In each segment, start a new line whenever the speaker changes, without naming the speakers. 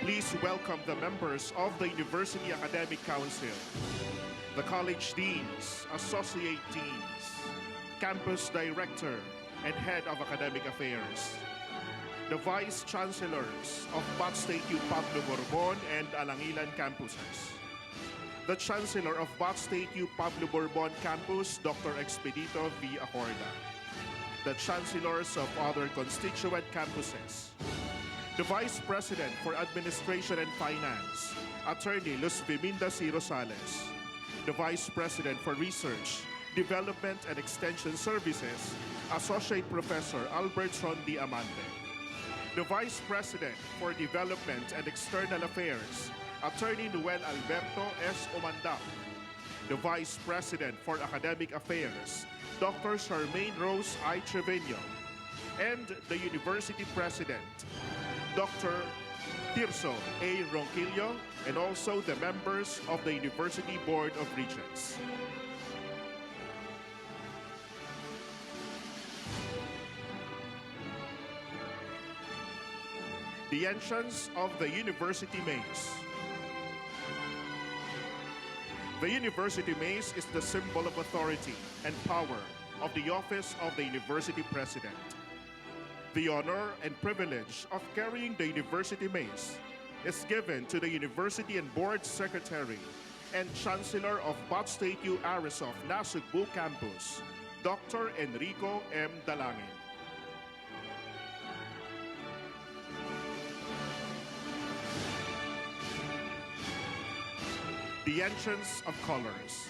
Please welcome the members of the University Academic Council, the college deans, associate deans, campus director, and head of academic affairs, the vice chancellors of Bat State U Pablo Borbon and Alangilan campuses, the chancellor of Bat State U Pablo Borbon campus, Dr. Expedito V. Acorda, the chancellors of other constituent campuses, the Vice President for Administration and Finance, Attorney Luz Biminda C. Rosales, the Vice President for Research, Development and Extension Services, Associate Professor Albert Rondi Amante, the Vice President for Development and External Affairs, Attorney Noel Alberto S. Omandao, the Vice President for Academic Affairs, Dr. Charmaine Rose I. Trevino, and the University President, Dr. Tirso A. Ronquillo, and also the members of the University Board of Regents. The entrance of the University Maze. The University Maze is the symbol of authority and power of the office of the University President. The honor and privilege of carrying the University Maze is given to the University and Board Secretary and Chancellor of Bat State U Arisof Nasugbu Campus, Dr. Enrico M. Dalangin. The entrance of colors.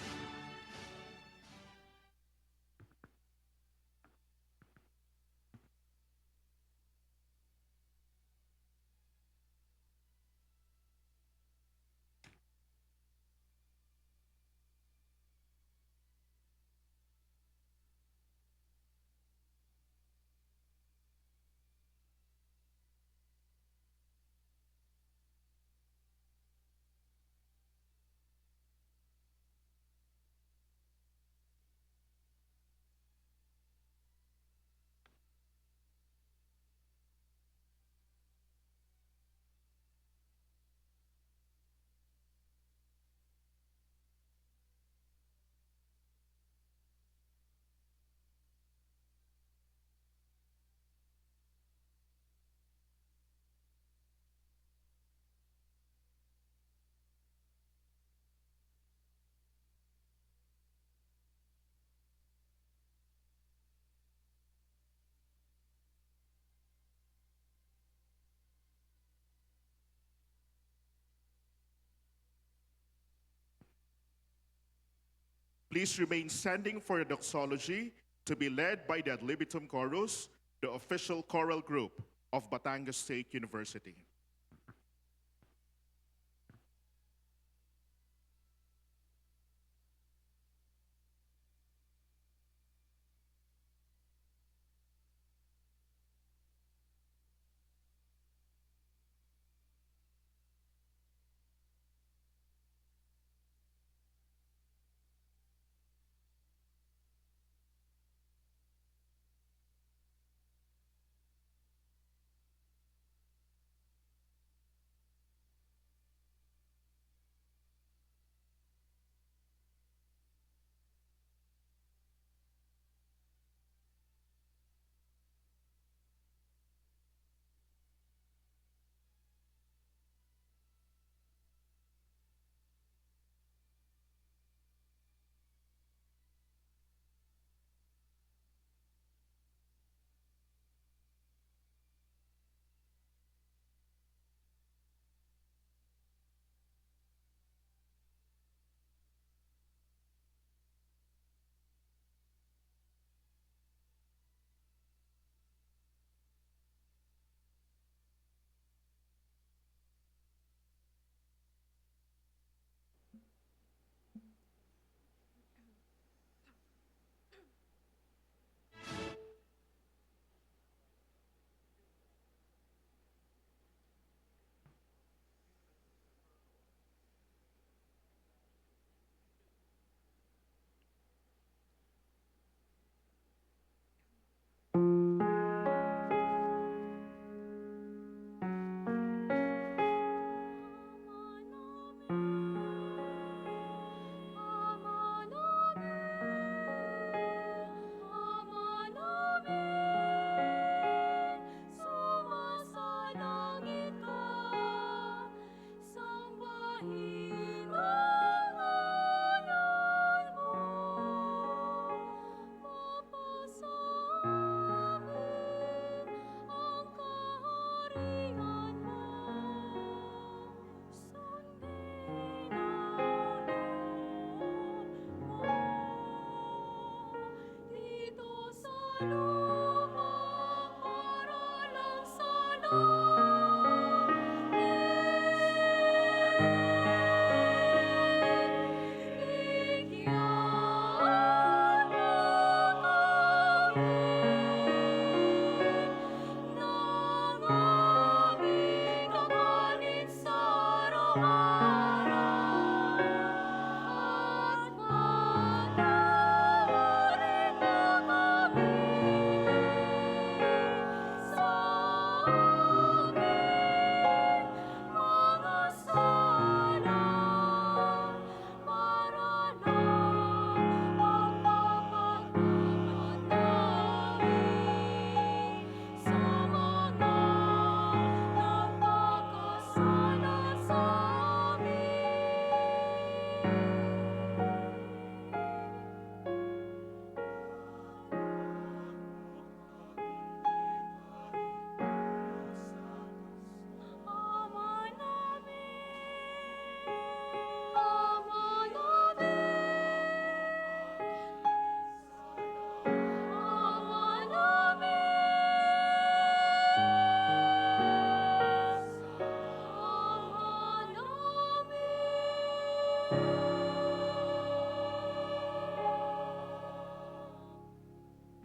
Please remain standing for the doxology to be led by the Ad Libitum Chorus, the official choral group of Batangas State University.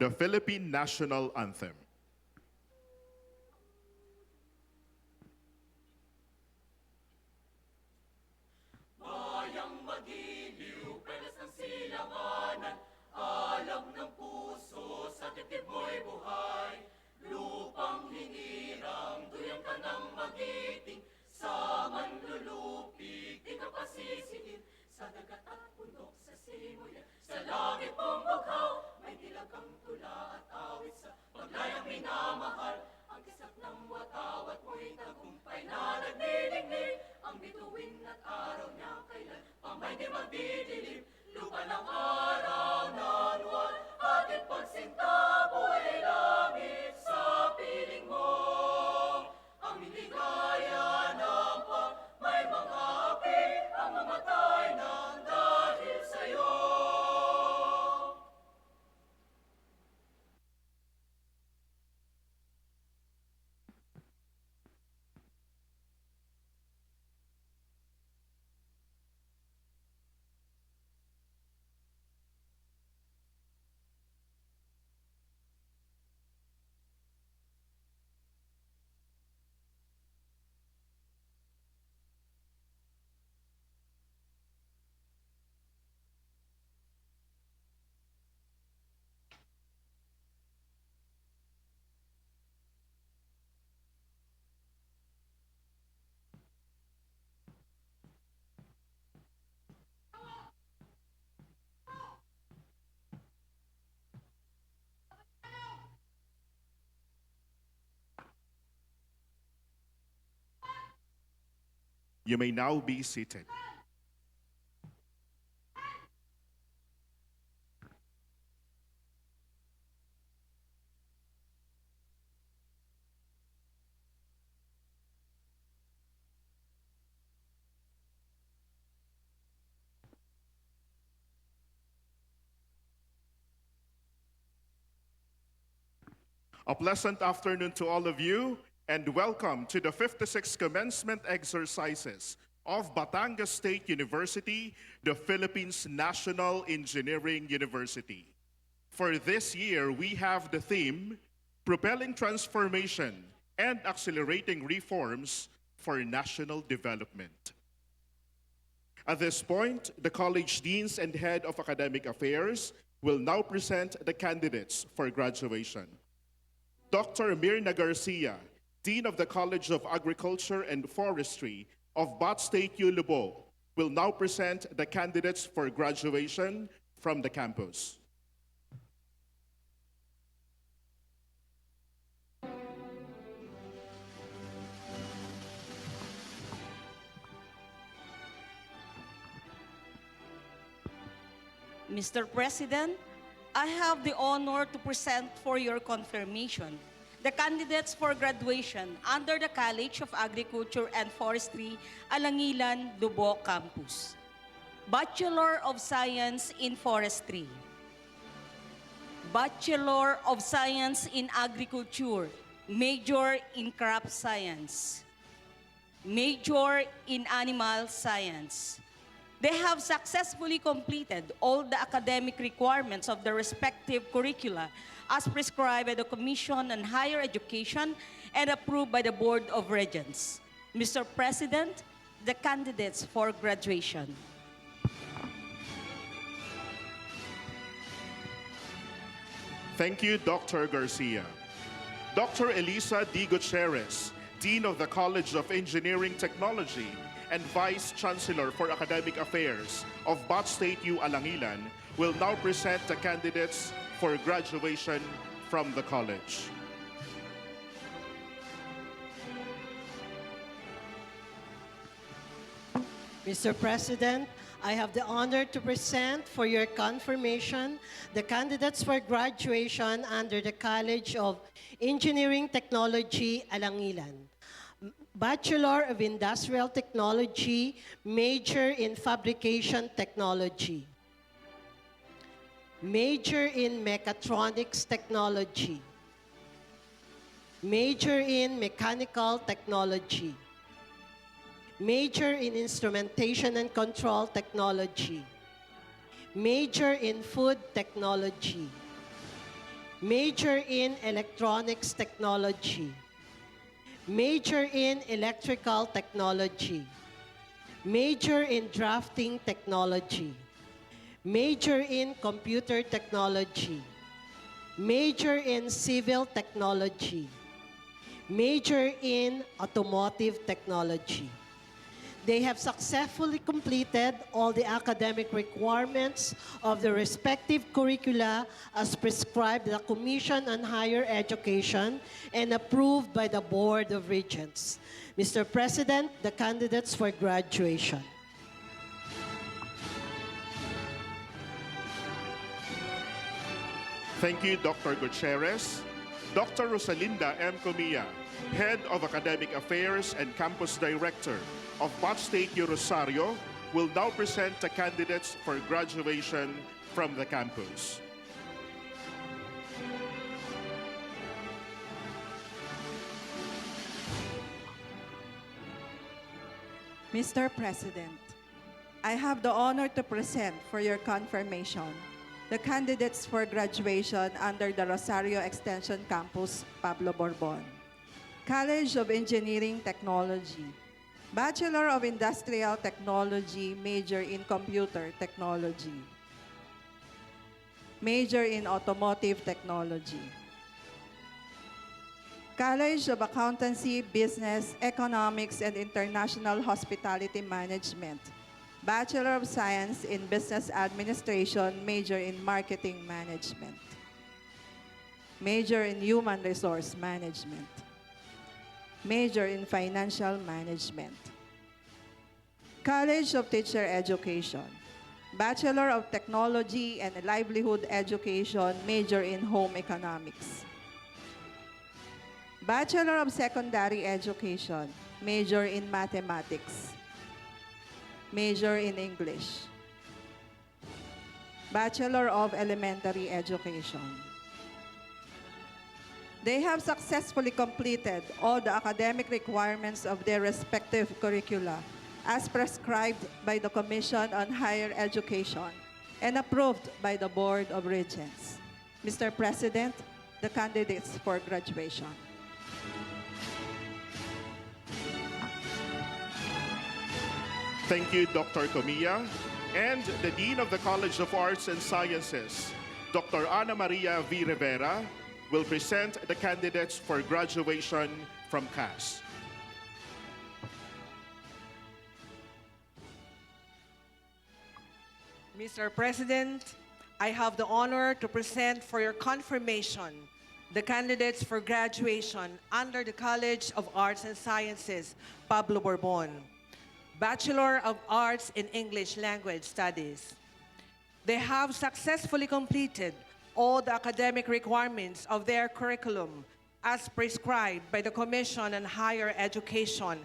The Philippine National Anthem. You may now be seated. A pleasant afternoon to all of you, and welcome to the 56th commencement exercises of Batangas State University, the Philippines National Engineering University. For this year, we have the theme, Propelling Transformation and Accelerating Reforms for National Development. At this point, the College Deans and Head of Academic Affairs will now present the candidates for graduation. Dr. Mirna Garcia, Dean of the College of Agriculture and Forestry of Bat State U Lubog, will now present the candidates for graduation from the campus.
Mr. President, I have the honor to present for your confirmation the candidates for graduation under the College of Agriculture and Forestry, Alangilan, Lubog Campus. Bachelor of Science in Forestry. Bachelor of Science in Agriculture, Major in Crop Science. Major in Animal Science. They have successfully completed all the academic requirements of the respective curricula as prescribed by the Commission on Higher Education and approved by the Board of Regents. Mr. President, the candidates for graduation.
Thank you, Dr. Garcia. Dr. Elisa D. Gutierrez, Dean of the College of Engineering Technology and Vice Chancellor for Academic Affairs of Bat State U Alangilan, will now present the candidates for graduation from the college.
Mr. President, I have the honor to present for your confirmation the candidates for graduation under the College of Engineering Technology, Alangilan. Bachelor of Industrial Technology, major in Fabrication Technology. Major in Mechatronics Technology. Major in Mechanical Technology. Major in Instrumentation and Control Technology. Major in Food Technology. Major in Electronics Technology. Major in Electrical Technology. Major in Drafting Technology. Major in Computer Technology. Major in Civil Technology. Major in Automotive Technology. They have successfully completed all the academic requirements of the respective curricula as prescribed by the Commission on Higher Education and approved by the Board of Regents. Mr. President, the candidates for graduation.
Thank you, Dr. Gutierrez. Dr. Rosalinda M. Comilla, Head of Academic Affairs and Campus Director of Bat State U Rosario, will now present the candidates for graduation from the campus.
Mr. President, I have the honor to present for your confirmation the candidates for graduation under the Rosario Extension Campus, Pablo Borbon. College of Engineering Technology, Bachelor of Industrial Technology, major in Computer Technology. Major in Automotive Technology. College of Accountancy, Business, Economics, and International Hospitality Management. Bachelor of Science in Business Administration, major in Marketing Management. Major in Human Resource Management. Major in Financial Management. College of Teacher Education. Bachelor of Technology and Livelihood Education, major in Home Economics. Bachelor of Secondary Education, major in Mathematics. Major in English. Bachelor of Elementary Education. They have successfully completed all the academic requirements of their respective curricula as prescribed by the Commission on Higher Education and approved by the Board of Regents. Mr. President, the candidates for graduation.
Thank you, Dr. Comilla. And the Dean of the College of Arts and Sciences, Dr. Ana Maria V. Rivera, will present the candidates for graduation from CAS.
Mr. President, I have the honor to present for your confirmation the candidates for graduation under the College of Arts and Sciences, Pablo Borbon. Bachelor of Arts in English Language Studies. They have successfully completed all the academic requirements of their curriculum as prescribed by the Commission on Higher Education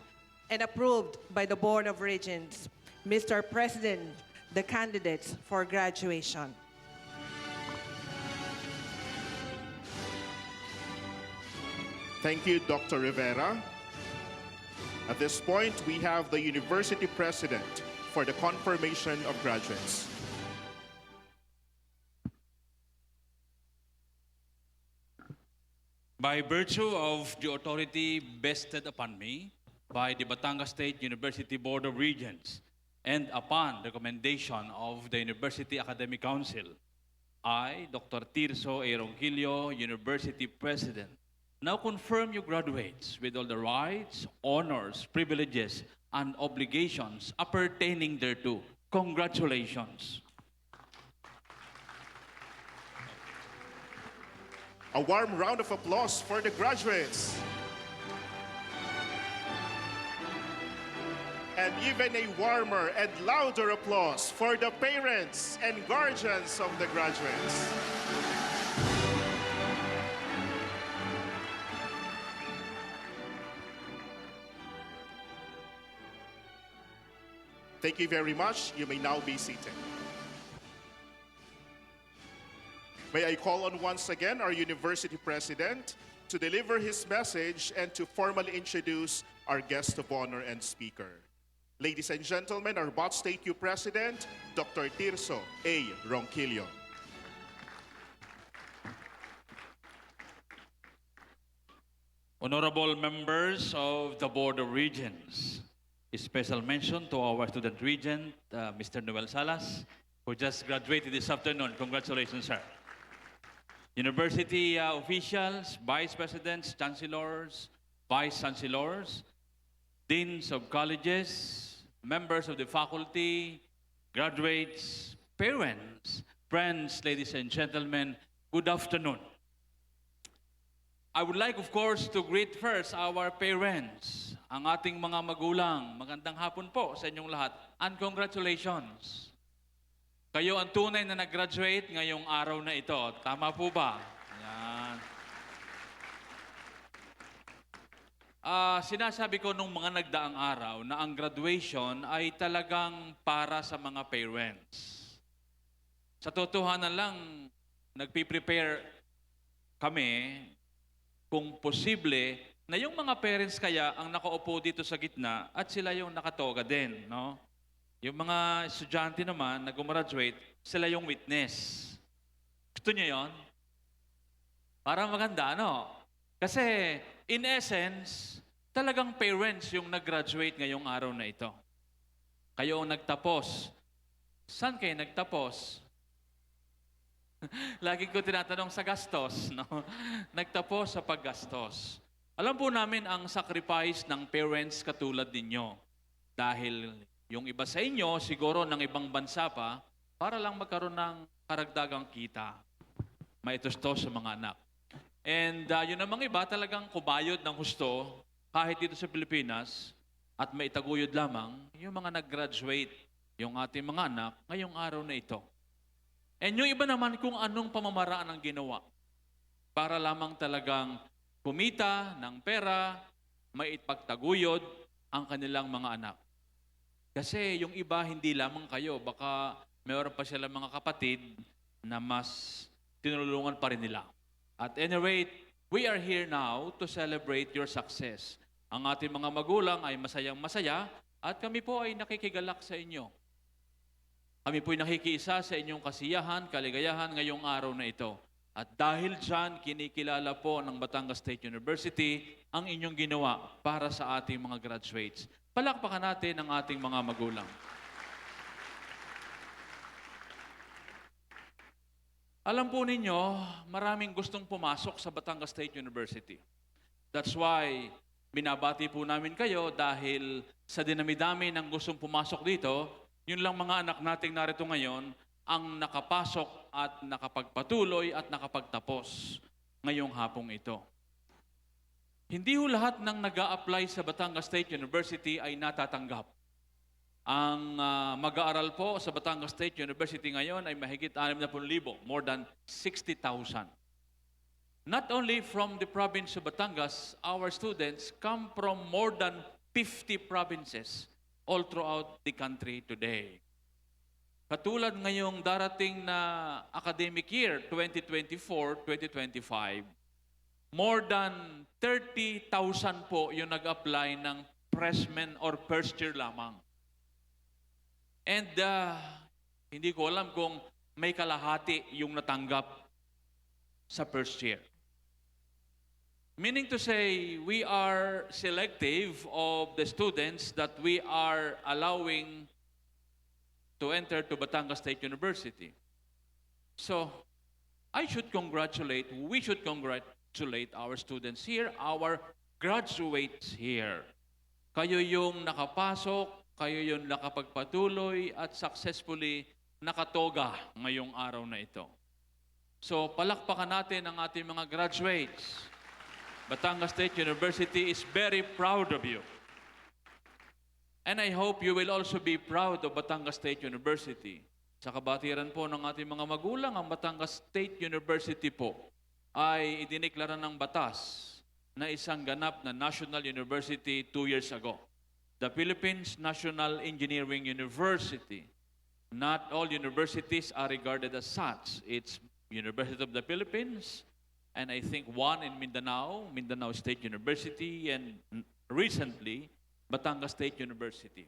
and approved by the Board of Regents. Mr. President, the candidates for graduation.
Thank you, Dr. Rivera. At this point, we have the University President for the confirmation of graduates.
By virtue of the authority vested upon me, by the Batangas State University Board of Regents and upon recommendation of the University Academic Council, I, Dr. Tirso A. Ronquillo, University President, now confirm you graduates with all the rights, honors, privileges, and obligations appertaining thereto. Congratulations.
A warm round of applause for the graduates. And even a warmer and louder applause for the parents and guardians of the graduates. Thank you very much. You may now be seated. May I call on once again our University President to deliver his message and to formally introduce our guest of honor and speaker. Ladies and gentlemen, our BOT State U President, Dr. Tirso A. Ronquillo.
Honorable members of the Board of Regents, a special mention to our student regent, Mr. Noel Salas, who just graduated this afternoon. Congratulations, sir. University officials, vice presidents, chancellors, vice chancellors, deans of colleges, members of the faculty, graduates, parents, friends, ladies and gentlemen, good afternoon. I would like, of course, to greet first our parents, ang ating mga magulang. Magandang hapon po sa inyong lahat. And congratulations. Kayo ang tunay na nag-graduate ngayong araw na ito. Tama po ba? Yan. Sinasabi ko nung mga nagdaang araw na ang graduation ay talagang para sa mga parents. Sa totohanan lang, nagpiprepare kami kung posible na yung mga parents kaya ang nakaupo dito sa gitna at sila yung nakatoga din, no? Yung mga estudyante naman na gumraduate, sila yung witness. Gusto niyo yon? Parang maganda, no? Kasi, in essence, talagang parents yung nag-graduate ngayong araw na ito. Kayo ang nagtapos. Saan kayo nagtapos? Lagi ko tinatanong sa gastos, no? Nagtapos sa paggastos. Alam po namin ang sacrifice ng parents katulad ninyo. Dahil yung iba sa inyo, siguro ng ibang bansa pa, para lang magkaroon ng karagdagang kita. Maitustos sa mga anak. And yun namang iba talagang kubayod ng husto, kahit dito sa Pilipinas, at maitaguyod lamang, yung mga nag-graduate, yung ating mga anak, ngayong araw na ito. And yung iba naman kung anong pamamaraan ang ginawa, para lamang talagang kumita ng pera, maipagtaguyod ang kanilang mga anak. Kasi yung iba, hindi lamang kayo. Baka mayroon pa sila mga kapatid na mas tinulungan pa rin nila. At any rate, we are here now to celebrate your success. Ang ating mga magulang ay masayang-masaya at kami po ay nakikigalak sa inyo. Kami po ay nakikiisa sa inyong kasiyahan, kaligayahan ngayong araw na ito. At dahil dyan, kinikilala po ng Batangas State University ang inyong ginawa para sa ating mga graduates. Palakpakan natin ang ating mga magulang. Alam po ninyo, maraming gustong pumasok sa Batangas State University. That's why binabati po namin kayo dahil sa dinami-dami ng gustong pumasok dito, yun lang mga anak nating narito ngayon ang nakapasok at nakapagpatuloy at nakapagtapos ngayong hapong ito. Hindi ho lahat ng nag-a-apply sa Batangas State University ay natatanggap. Ang mag-aaral po sa Batangas State University ngayon ay mahigit 60,000, more than 60,000. Not only from the province of Batangas, our students come from more than 50 provinces all throughout the country today. Katulad ngayong darating na academic year, 2024-2025, more than 30,000 po yung nag-apply ng freshman or first year lamang. And hindi ko alam kung may kalahati yung natanggap sa first year. Meaning to say, we are selective of the students that we are allowing to enter to Batangas State University. So, we should congratulate our students here, our graduates here. Kayo yung nakapasok, kayo yung nakapagpatuloy at successfully nakatoga ngayong araw na ito. So, palakpakan natin ang ating mga graduates. Batangas State University is very proud of you. And I hope you will also be proud of Batangas State University. Sa kabatiran po ng ating mga magulang, ang Batangas State University po ay idineklara ng batas na isang ganap na national university 2 years ago. The Philippines National Engineering University. Not all universities are regarded as such. It's University of the Philippines, and I think one in Mindanao, Mindanao State University, and recently, Batangas State University.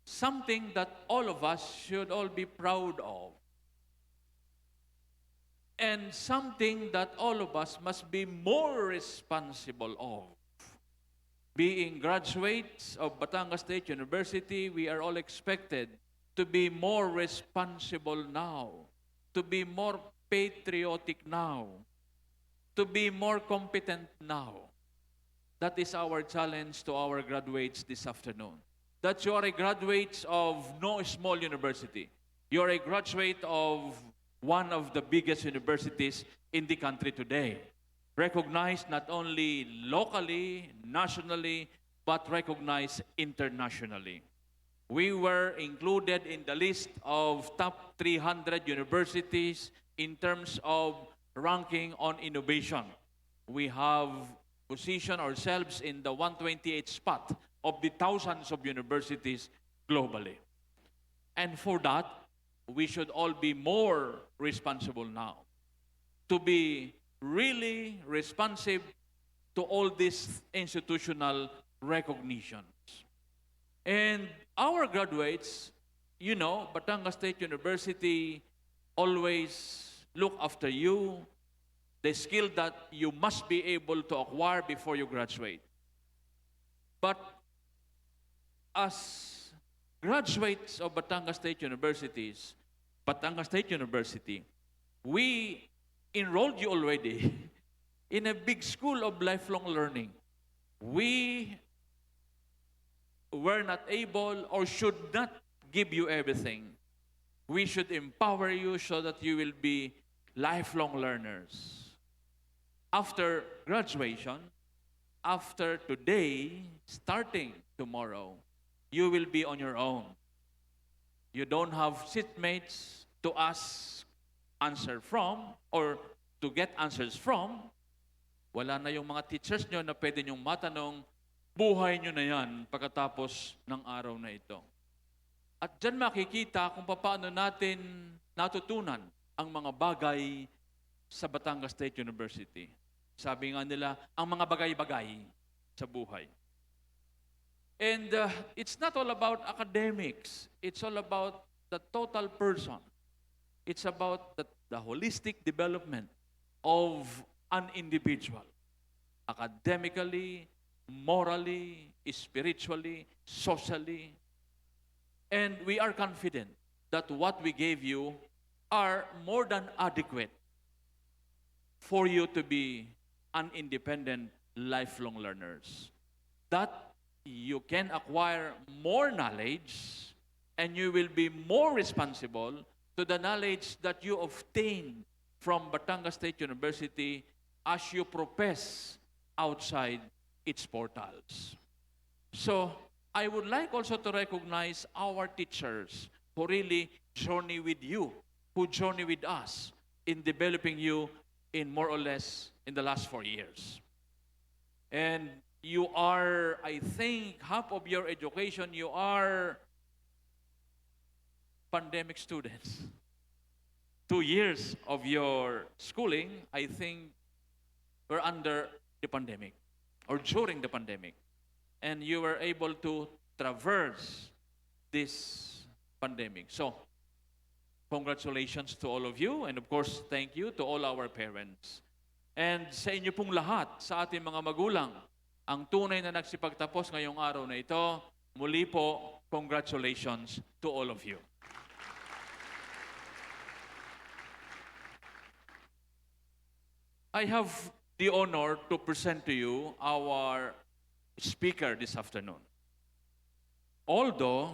Something that all of us should all be proud of. And something that all of us must be more responsible of. Being graduates of Batangas State University, we are all expected to be more responsible now, to be more patriotic now, to be more competent now. That is our challenge to our graduates this afternoon. That you are a graduate of no small university. You are a graduate of one of the biggest universities in the country today. Recognized not only locally, nationally, but recognized internationally. We were included in the list of top 300 universities in terms of ranking on innovation. We have positioned ourselves in the 128th spot of the thousands of universities globally. And for that, we should all be more responsible now. To be really responsive to all these institutional recognitions. And our graduates, you know, Batangas State University always look after you, the skill that you must be able to acquire before you graduate. But as graduates of Batangas State University, we enrolled you already in a big school of lifelong learning. We were not able or should not give you everything. We should empower you so that you will be lifelong learners. After graduation, after today, starting tomorrow, you will be on your own. You don't have seatmates to ask answer from or to get answers from. Wala na yung mga teachers nyo na pwede nyong matanong, buhay nyo na yan pagkatapos ng araw na ito. At dyan makikita kung paano natin natutunan ang mga bagay sa Batangas State University. Sabi nga nila, ang mga bagay-bagay sa buhay. And it's not all about academics. It's all about the total person. It's about the holistic development of an individual. Academically, morally, spiritually, socially. And we are confident that what we gave you are more than adequate for you to be an independent, lifelong learners. That you can acquire more knowledge and you will be more responsible to the knowledge that you obtain from Batangas State University as you profess outside its portals. So, I would like also to recognize our teachers who really journey with you, who journey with us in developing you in more or less in the last 4 years. And you are, I think, half of your education, you are pandemic students. 2 years of your schooling, I think, were under the pandemic or during the pandemic. And you were able to traverse this pandemic. So, congratulations to all of you. And of course, thank you to all our parents. And sa inyo pong lahat, sa ating mga magulang, ang tunay na nagsipagtapos ngayong araw na ito, muli po, congratulations to all of you. I have the honor to present to you our speaker this afternoon. Although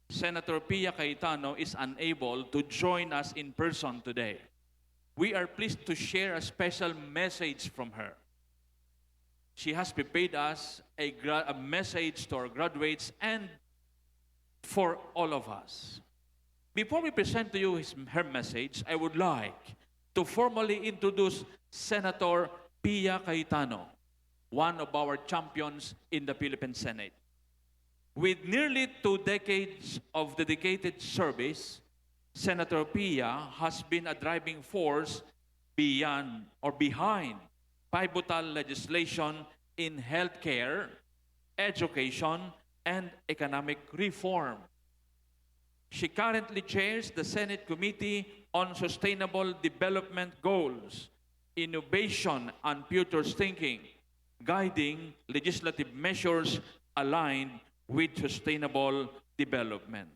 Senator Pia Cayetano is unable to join us in person today, we are pleased to share a special message from her. She has prepared us a message to our graduates and for all of us. Before we present to you her message, I would like to formally introduce Senator Pia Cayetano, one of our champions in the Philippine Senate. With nearly 2 decades of dedicated service, Senator Pia has been a driving force behind pivotal legislation in healthcare, education, and economic reform. She currently chairs the Senate Committee on Sustainable Development Goals, Innovation and Future Thinking, guiding legislative measures aligned with sustainable development.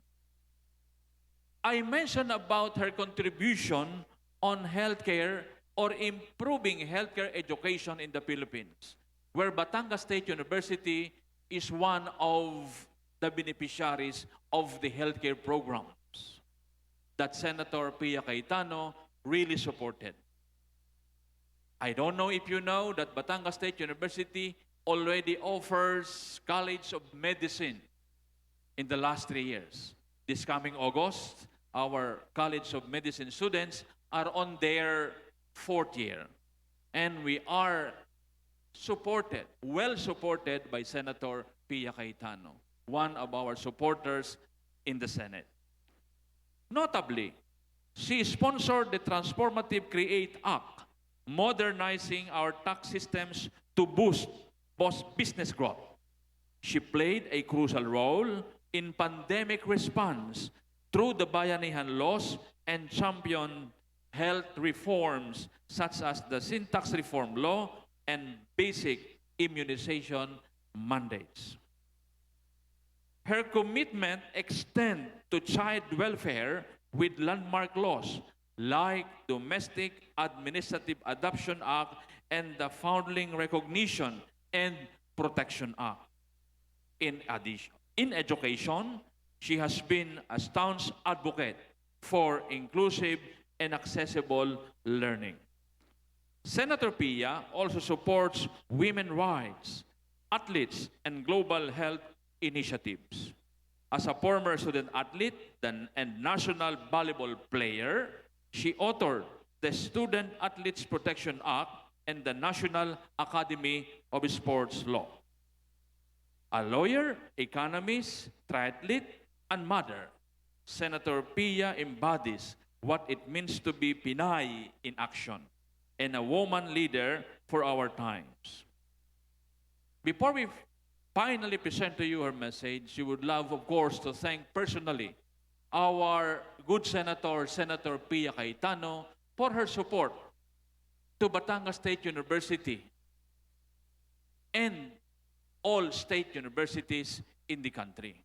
I mentioned about her contribution on healthcare or improving healthcare education in the Philippines, where Batangas State University is one of the beneficiaries of the healthcare programs that Senator Pia Cayetano really supported. I don't know if you know that Batangas State University already offers College of Medicine in the last 3 years. This coming August, our College of Medicine students are on their 4th year. And we are supported, well supported by Senator Pia Cayetano, one of our supporters in the Senate. Notably, she sponsored the Transformative Create Act, modernizing our tax systems to boost business growth. She played a crucial role in pandemic response through the Bayanihan laws and championed health reforms such as the Sin Tax Reform Law and basic immunization mandates. Her commitment extends to child welfare with landmark laws like Domestic Administrative Adoption Act and the Foundling Recognition and Protection Act. In addition, in education, she has been a staunch advocate for inclusive and accessible learning. Senator Pia also supports women's rights, athletes, and global health initiatives. As a former student athlete and national volleyball player, she authored the Student Athletes Protection Act and the National Academy of Sports Law. A lawyer, economist, triathlete, and mother, Senator Pia embodies what it means to be Pinay in action and a woman leader for our times. Before we finally present to you her message, she would love, of course, to thank personally our good Senator, Senator Pia Cayetano, for her support to Batangas State University and all state universities in the country.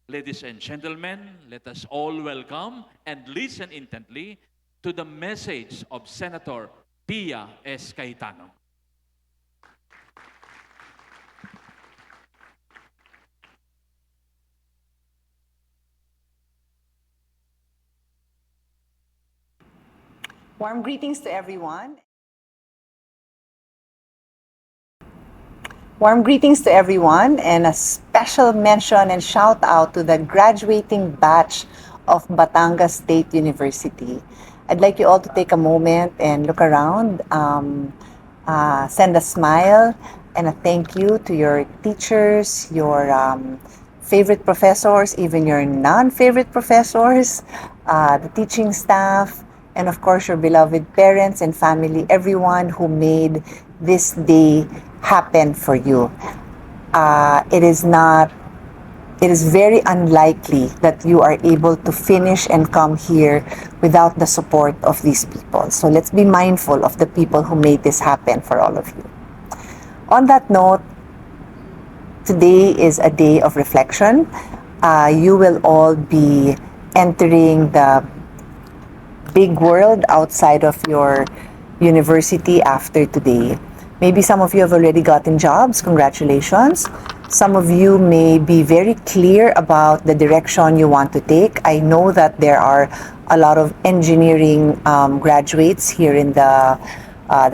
Ladies and gentlemen, let us all welcome and listen intently to the message of Senator Pia S. Cayetano.
Warm greetings to everyone. Warm greetings to everyone, and a special mention and shout out to the graduating batch of Batangas State University. I'd like you all to take a moment and look around, send a smile and a thank you to your teachers, your favorite professors, even your non-favorite professors, the teaching staff, and of course your beloved parents and family, everyone who made this day happen for you. It is not it is very unlikely that you are able to finish and come here without the support of these people. So let's be mindful of the people who made this happen for all of you. On that note, today is a day of reflection. You will all be entering the big world outside of your university after today. Maybe some of you have already gotten jobs. Congratulations. Some of you may be very clear about the direction you want to take. I know that there are a lot of engineering graduates here in the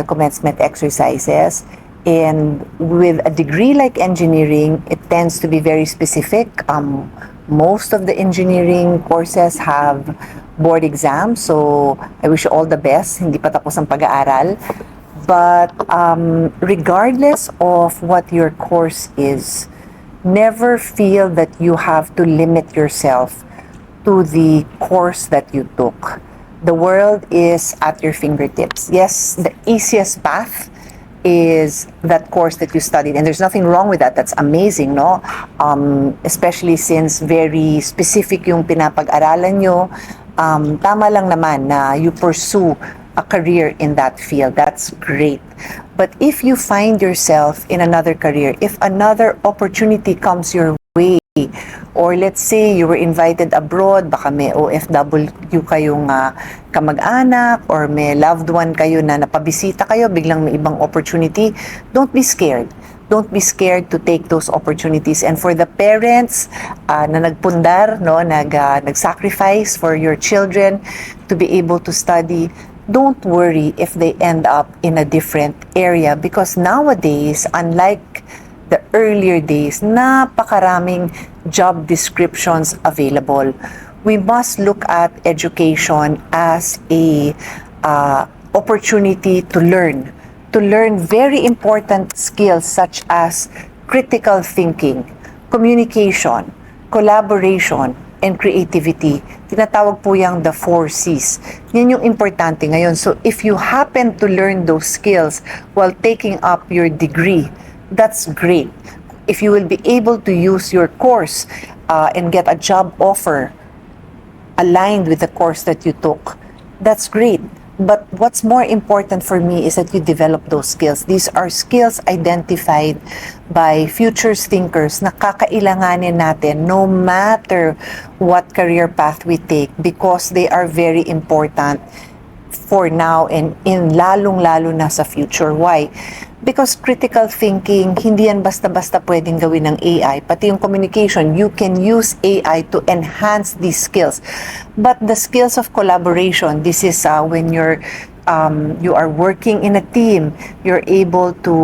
commencement exercises. And with a degree like engineering, it tends to be very specific. Most of the engineering courses have board exams, so I wish you all the best. Hindi pa tapos ang pag-aaral. But regardless of what your course is, never feel that you have to limit yourself to the course that you took. The world is at your fingertips. Yes, the easiest path is that course that you studied, and there's nothing wrong with that. That's amazing, no? Especially since very specific yung pinapag-aralan nyo. Tama lang naman na you pursue a career in that field. That's great. But if you find yourself in another career, if another opportunity comes your way, or let's say you were invited abroad, baka may OFW kayong kamag-anak, or may loved one kayo na napabisita kayo, biglang may ibang opportunity, don't be scared. Don't be scared to take those opportunities. And for the parents na nagpundar, no, nag-sacrifice for your children to be able to study, don't worry if they end up in a different area, because nowadays, unlike the earlier days, napakaraming job descriptions available. We must look at education as a opportunity to learn very important skills such as critical thinking, communication, collaboration, and creativity. Tinatawag po yung the 4 C's. Yan yung importante ngayon. So if you happen to learn those skills while taking up your degree, that's great. If you will be able to use your course and get a job offer aligned with the course that you took, that's great. But what's more important for me is that you develop those skills. These are skills identified by futures thinkers na kakailanganin natin no matter what career path we take, because they are very important for now and in lalong-lalo na sa future. Why? Because critical thinking, hindi yan basta-basta pwedeng gawin ng AI. Pati yung communication, you can use AI to enhance these skills. But the skills of collaboration, this is when you are working in a team, you're able to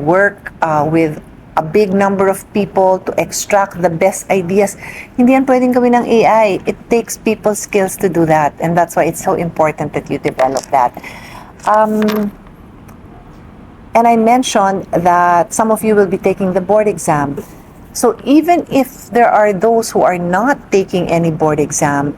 work with a big number of people to extract the best ideas. Hindi yan pwedeng gawin ng AI. It takes people skills to do that. And that's why it's so important that you develop that. And I mentioned that some of you will be taking the board exam. So even if there are those who are not taking any board exam,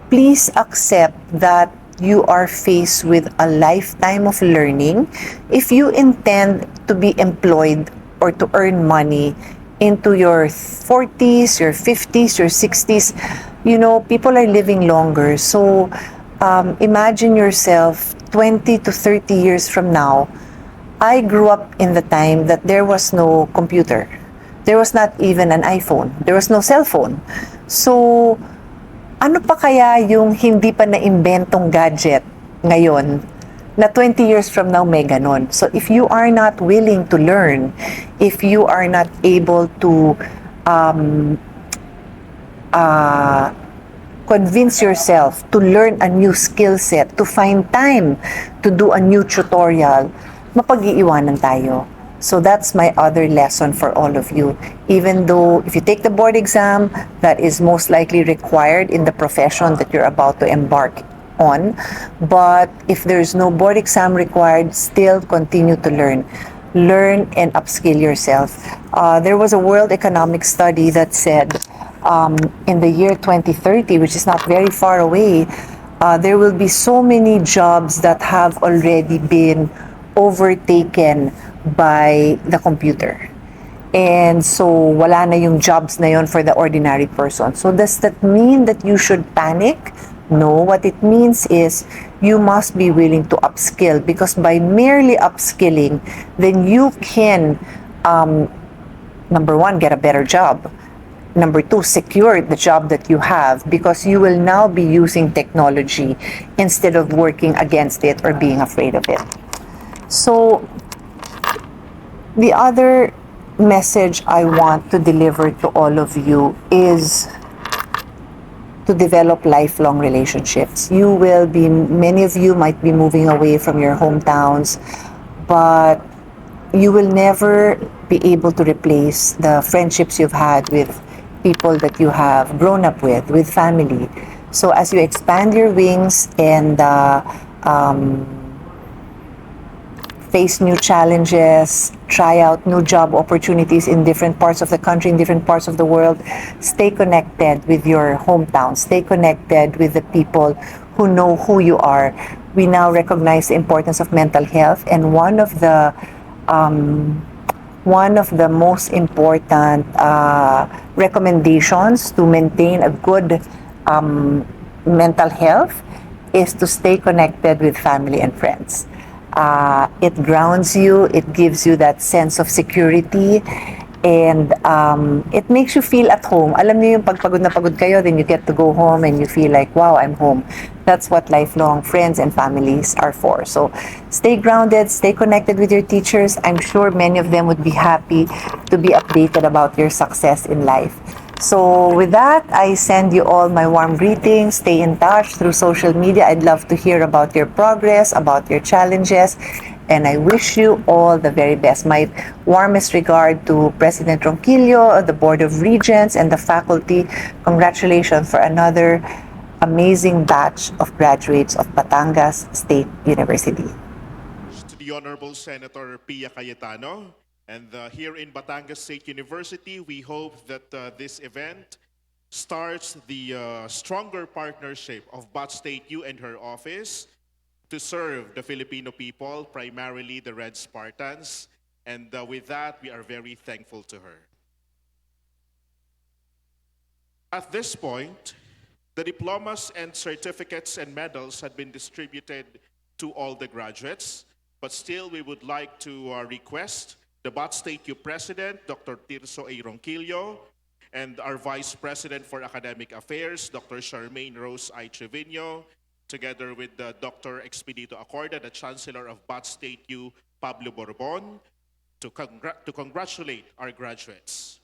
please accept that you are faced with a lifetime of learning. If you intend to be employed or to earn money into your 40s, your 50s, your 60s, you know, people are living longer. So imagine yourself 20 to 30 years from now. I grew up in the time that there was no computer. There was not even an iPhone. There was no cell phone. So, ano pa kaya yung hindi pa na-inventong gadget ngayon na 20 years from now may ganon? So, if you are not willing to learn, if you are not able to convince yourself to learn a new skill set, to find time to do a new tutorial, mapag-iiwanan tayo. So that's my other lesson for all of you. Even though if you take the board exam, that is most likely required in the profession that you're about to embark on. But if there's no board exam required, still continue to learn. Learn and upskill yourself. There was a World Economic Study that said in the year 2030, which is not very far away, there will be so many jobs that have already been overtaken by the computer. And so wala na yung jobs na yon for the ordinary person. So does that mean that you should panic? No, what it means is you must be willing to upskill, because by merely upskilling, then you can, number one, get a better job. Number two, secure the job that you have, because you will now be using technology instead of working against it or being afraid of it. So the other message I want to deliver to all of you is to develop lifelong relationships. Many of you might be moving away from your hometowns, but you will never be able to replace the friendships you've had with people that you have grown up with family. So as you expand your wings and face new challenges, try out new job opportunities in different parts of the country, in different parts of the world, stay connected with your hometown, stay connected with the people who know who you are. We now recognize the importance of mental health, and one of the most important recommendations to maintain a good mental health is to stay connected with family and friends. It grounds you, it gives you that sense of security, and it makes you feel at home. Alam niyo yung pagpagod na pagod kayo, then you get to go home and you feel like, wow, I'm home. That's what lifelong friends and families are for. So stay grounded, stay connected with your teachers. I'm sure many of them would be happy to be updated about your success in life. So with that, I send you all my warm greetings. Stay in touch through social media. I'd love to hear about your progress, about your challenges, and I wish you all the very best. My warmest regard to President Ronquillo, the Board of Regents, and the faculty. Congratulations for another amazing batch of graduates of Batangas State University.
To the Honorable Senator Pia Cayetano. And here in Batangas State University, we hope that this event starts the stronger partnership of Bat State U and her office to serve the Filipino people, primarily the Red Spartans. And with that, we are very thankful to her. At this point, the diplomas and certificates and medals had been distributed to all the graduates, but still we would like to request the Bat State U President, Dr. Tirso A. Ronquillo, and our Vice President for Academic Affairs, Dr. Charmaine Rose I. Trevino, together with Dr. Expedito Acorda, the Chancellor of Bat State U, Pablo Borbon, to congratulate our graduates.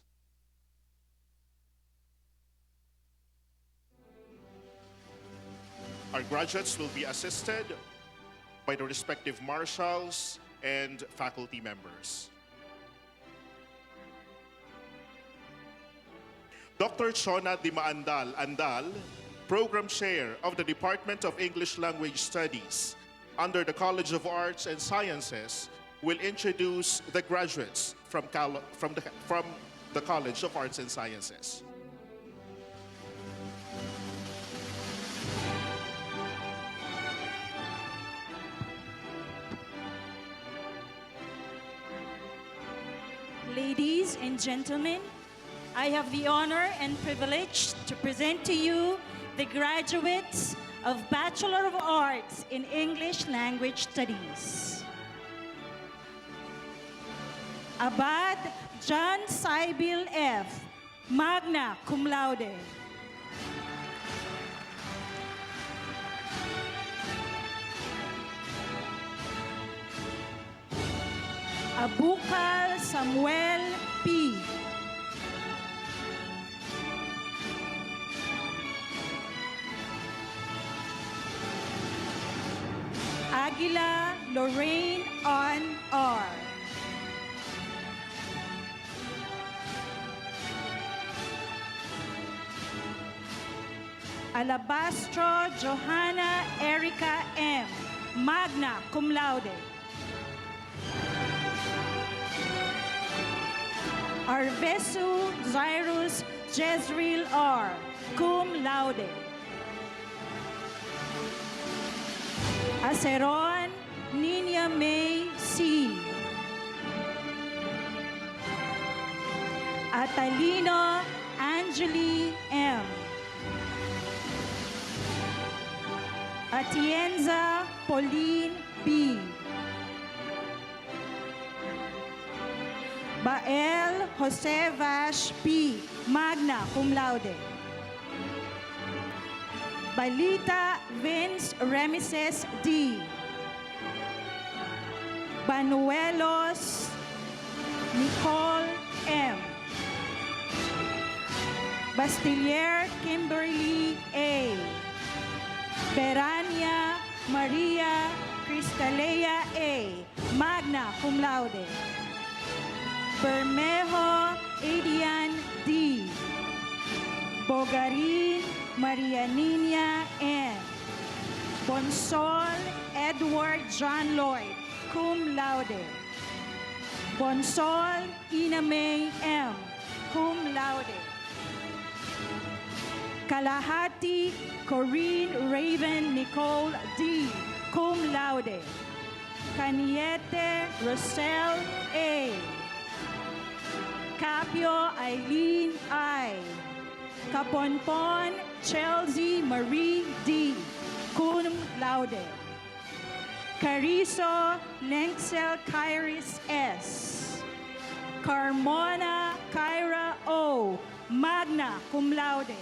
Our graduates will be assisted by the respective marshals and faculty members. Dr. Chona Andal, Program Chair of the Department of English Language Studies under the College of Arts and Sciences, will introduce the graduates from the College of Arts and Sciences.
Ladies and gentlemen, I have the honor and privilege to present to you the graduates of Bachelor of Arts in English Language Studies. Abad John Sybil F., magna cum laude. Abukal Samuel P. Aguila Lorraine on R. Alabastro Johanna Erica M., magna cum laude. Arvesu Zyrus Jezreel R., cum laude. Aceron Nina May C. Atalino Angeli M. Atienza Pauline B. Bael Jose Vash P. Magna cum laude. Balita Vince Remises D. Banuelos Nicole M. Bastilier Kimberly A. Berania Maria Cristalea A. Magna cum laude. Bermejo Adrian D. Bogarin Maria Nina N. Bonsol Edward John Lloyd, cum laude. Bonsol Ina May M., cum laude. Kalahati Corinne Raven Nicole D., cum laude. Caniete Rosel A. Capio Eileen I. Kaponpon Chelsea Marie D., cum laude. Carizo Lenxel Kairis S. Carmona Kyra O., magna cum laude.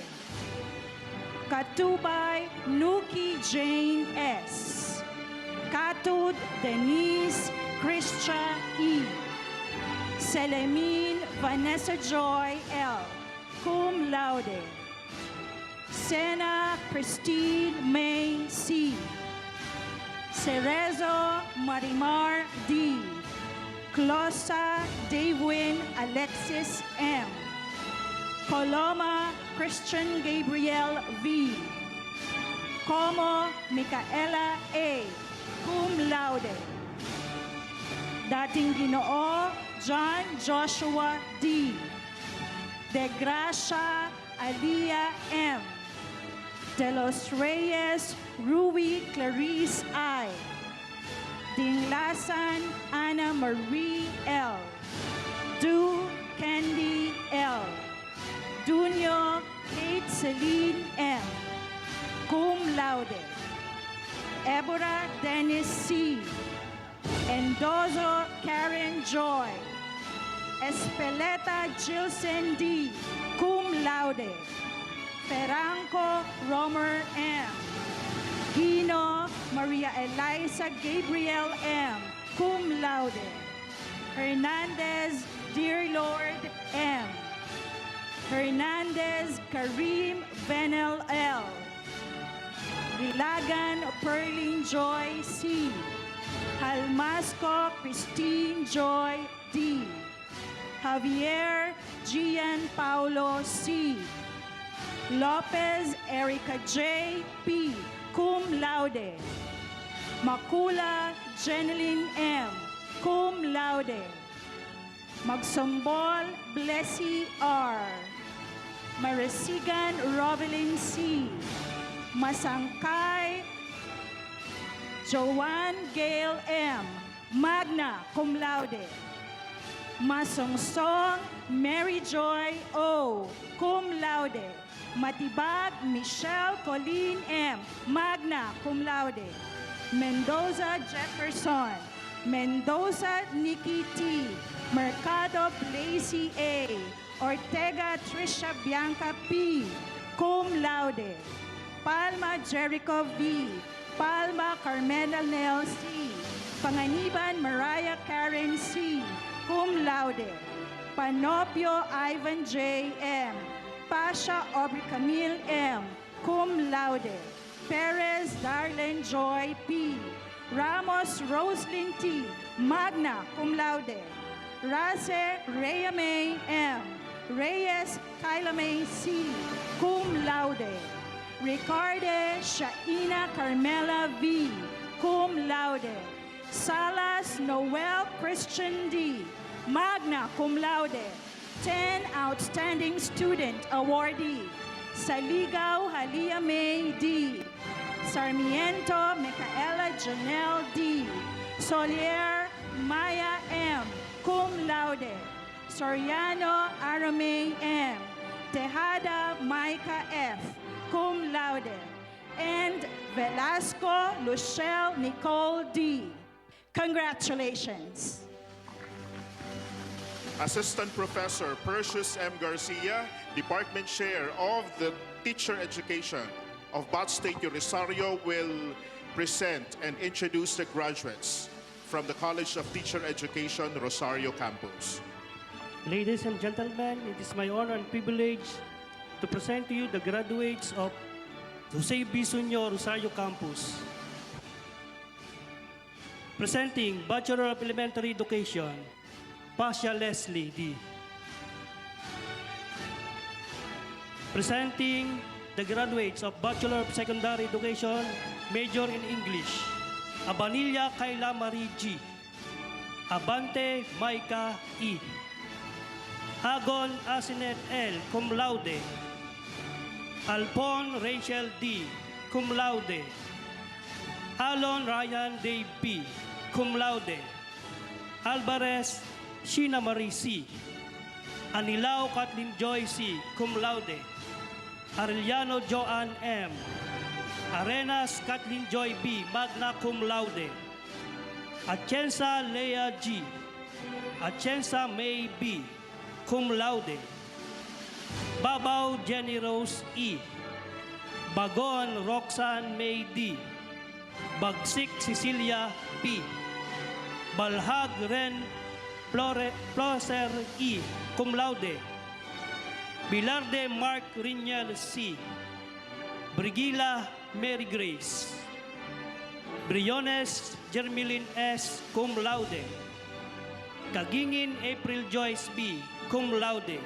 Katubay Nuki Jane S. Katud Denise Christia E. Selemin Vanessa Joy L., cum laude. Sena Christine May C. Cerezo Marimar D. Closa Davwin Alexis M. Coloma Christian Gabriel V. Como Micaela A. cum laude. Dating Ginoo John Joshua D. De Gracia Alia M. De los Reyes Rui Clarice I. Dinglasan Ana Marie L. Du Candy L. Dunyo Kate Celine M. Cum laude. Ebora Dennis C. Endozo Karen Joy. Espeleta Gilson D. Cum laude. Ferranco Romer M. Gino Maria Eliza Gabriel M. Cum laude. Hernandez Dear Lord M. Hernandez Karim Venel L. Ilagan Perlin Joy C. Halmasco Christine Joy D. Javier Gian Paulo C. Lopez Erica J. P. Cum laude. Macula Jeneline M. Cum laude. Magsombol Blessy R. Marasigan Rovelyn C. Masangkay Joanne Gail M. Magna cum laude. Masongsong Mary Joy O. Cum laude. Matibag Michelle Colleen M. Magna cum laude. Mendoza Jefferson. Mendoza Nikki T. Mercado Blazy A. Ortega Trisha Bianca P. Cum laude. Palma Jericho V. Palma Carmela Nel C. Panganiban Mariah Karen C. Cum laude. Panopio Ivan J. M. Pasha Aubrey Camille M. Cum laude. Perez Darlene Joy P. Ramos Roslyn T. Magna cum laude. Race Rhea May M. Reyes Kyla May C. Cum laude. Ricarde Shaina Carmela V. Cum laude. Salas Noel Christian D. Magna cum laude. 10 Outstanding Student Awardee. Saligaw Halia May D. Sarmiento Micaela Janelle D. Solier Maya M. Cum laude. Soriano Arame M. Tejada Micah F. Cum laude. And Velasco Luchelle Nicole D. Congratulations.
Assistant Professor Perseus M. Garcia, Department Chair of the Teacher Education of Bat State Rosario, will present and introduce the graduates from the College of Teacher Education, Rosario Campus.
Ladies and gentlemen, it is my honor and privilege to present to you the graduates of Jose B. Suño Rosario Campus. Presenting Bachelor of Elementary Education, Pasha Leslie D. Presenting the graduates of Bachelor of Secondary Education, Major in English, Abanilla Kayla Marie G. Abante Maika E. Agon Asinet L. Cum laude. Alpon Rachel D. Cum laude. Alon Ryan Dave B. Cum laude. Alvarez Sheena Marie C. Anilao Kathleen Joy C. Cum laude. Arellano Joanne M. Arenas Kathleen Joy B. Magna cum laude. Atienza Leah G. Atienza May B. Cum laude. Babaw Jenny Rose E. Bagon Roxanne May D. Bagsik Cecilia P. Balhag Ren Ploser E. Cum laude. Bilarde Mark Rinyal C. Brigila Mary Grace. Briones Jermilin S. Cum laude. Kagingin April Joyce B. Cum laude.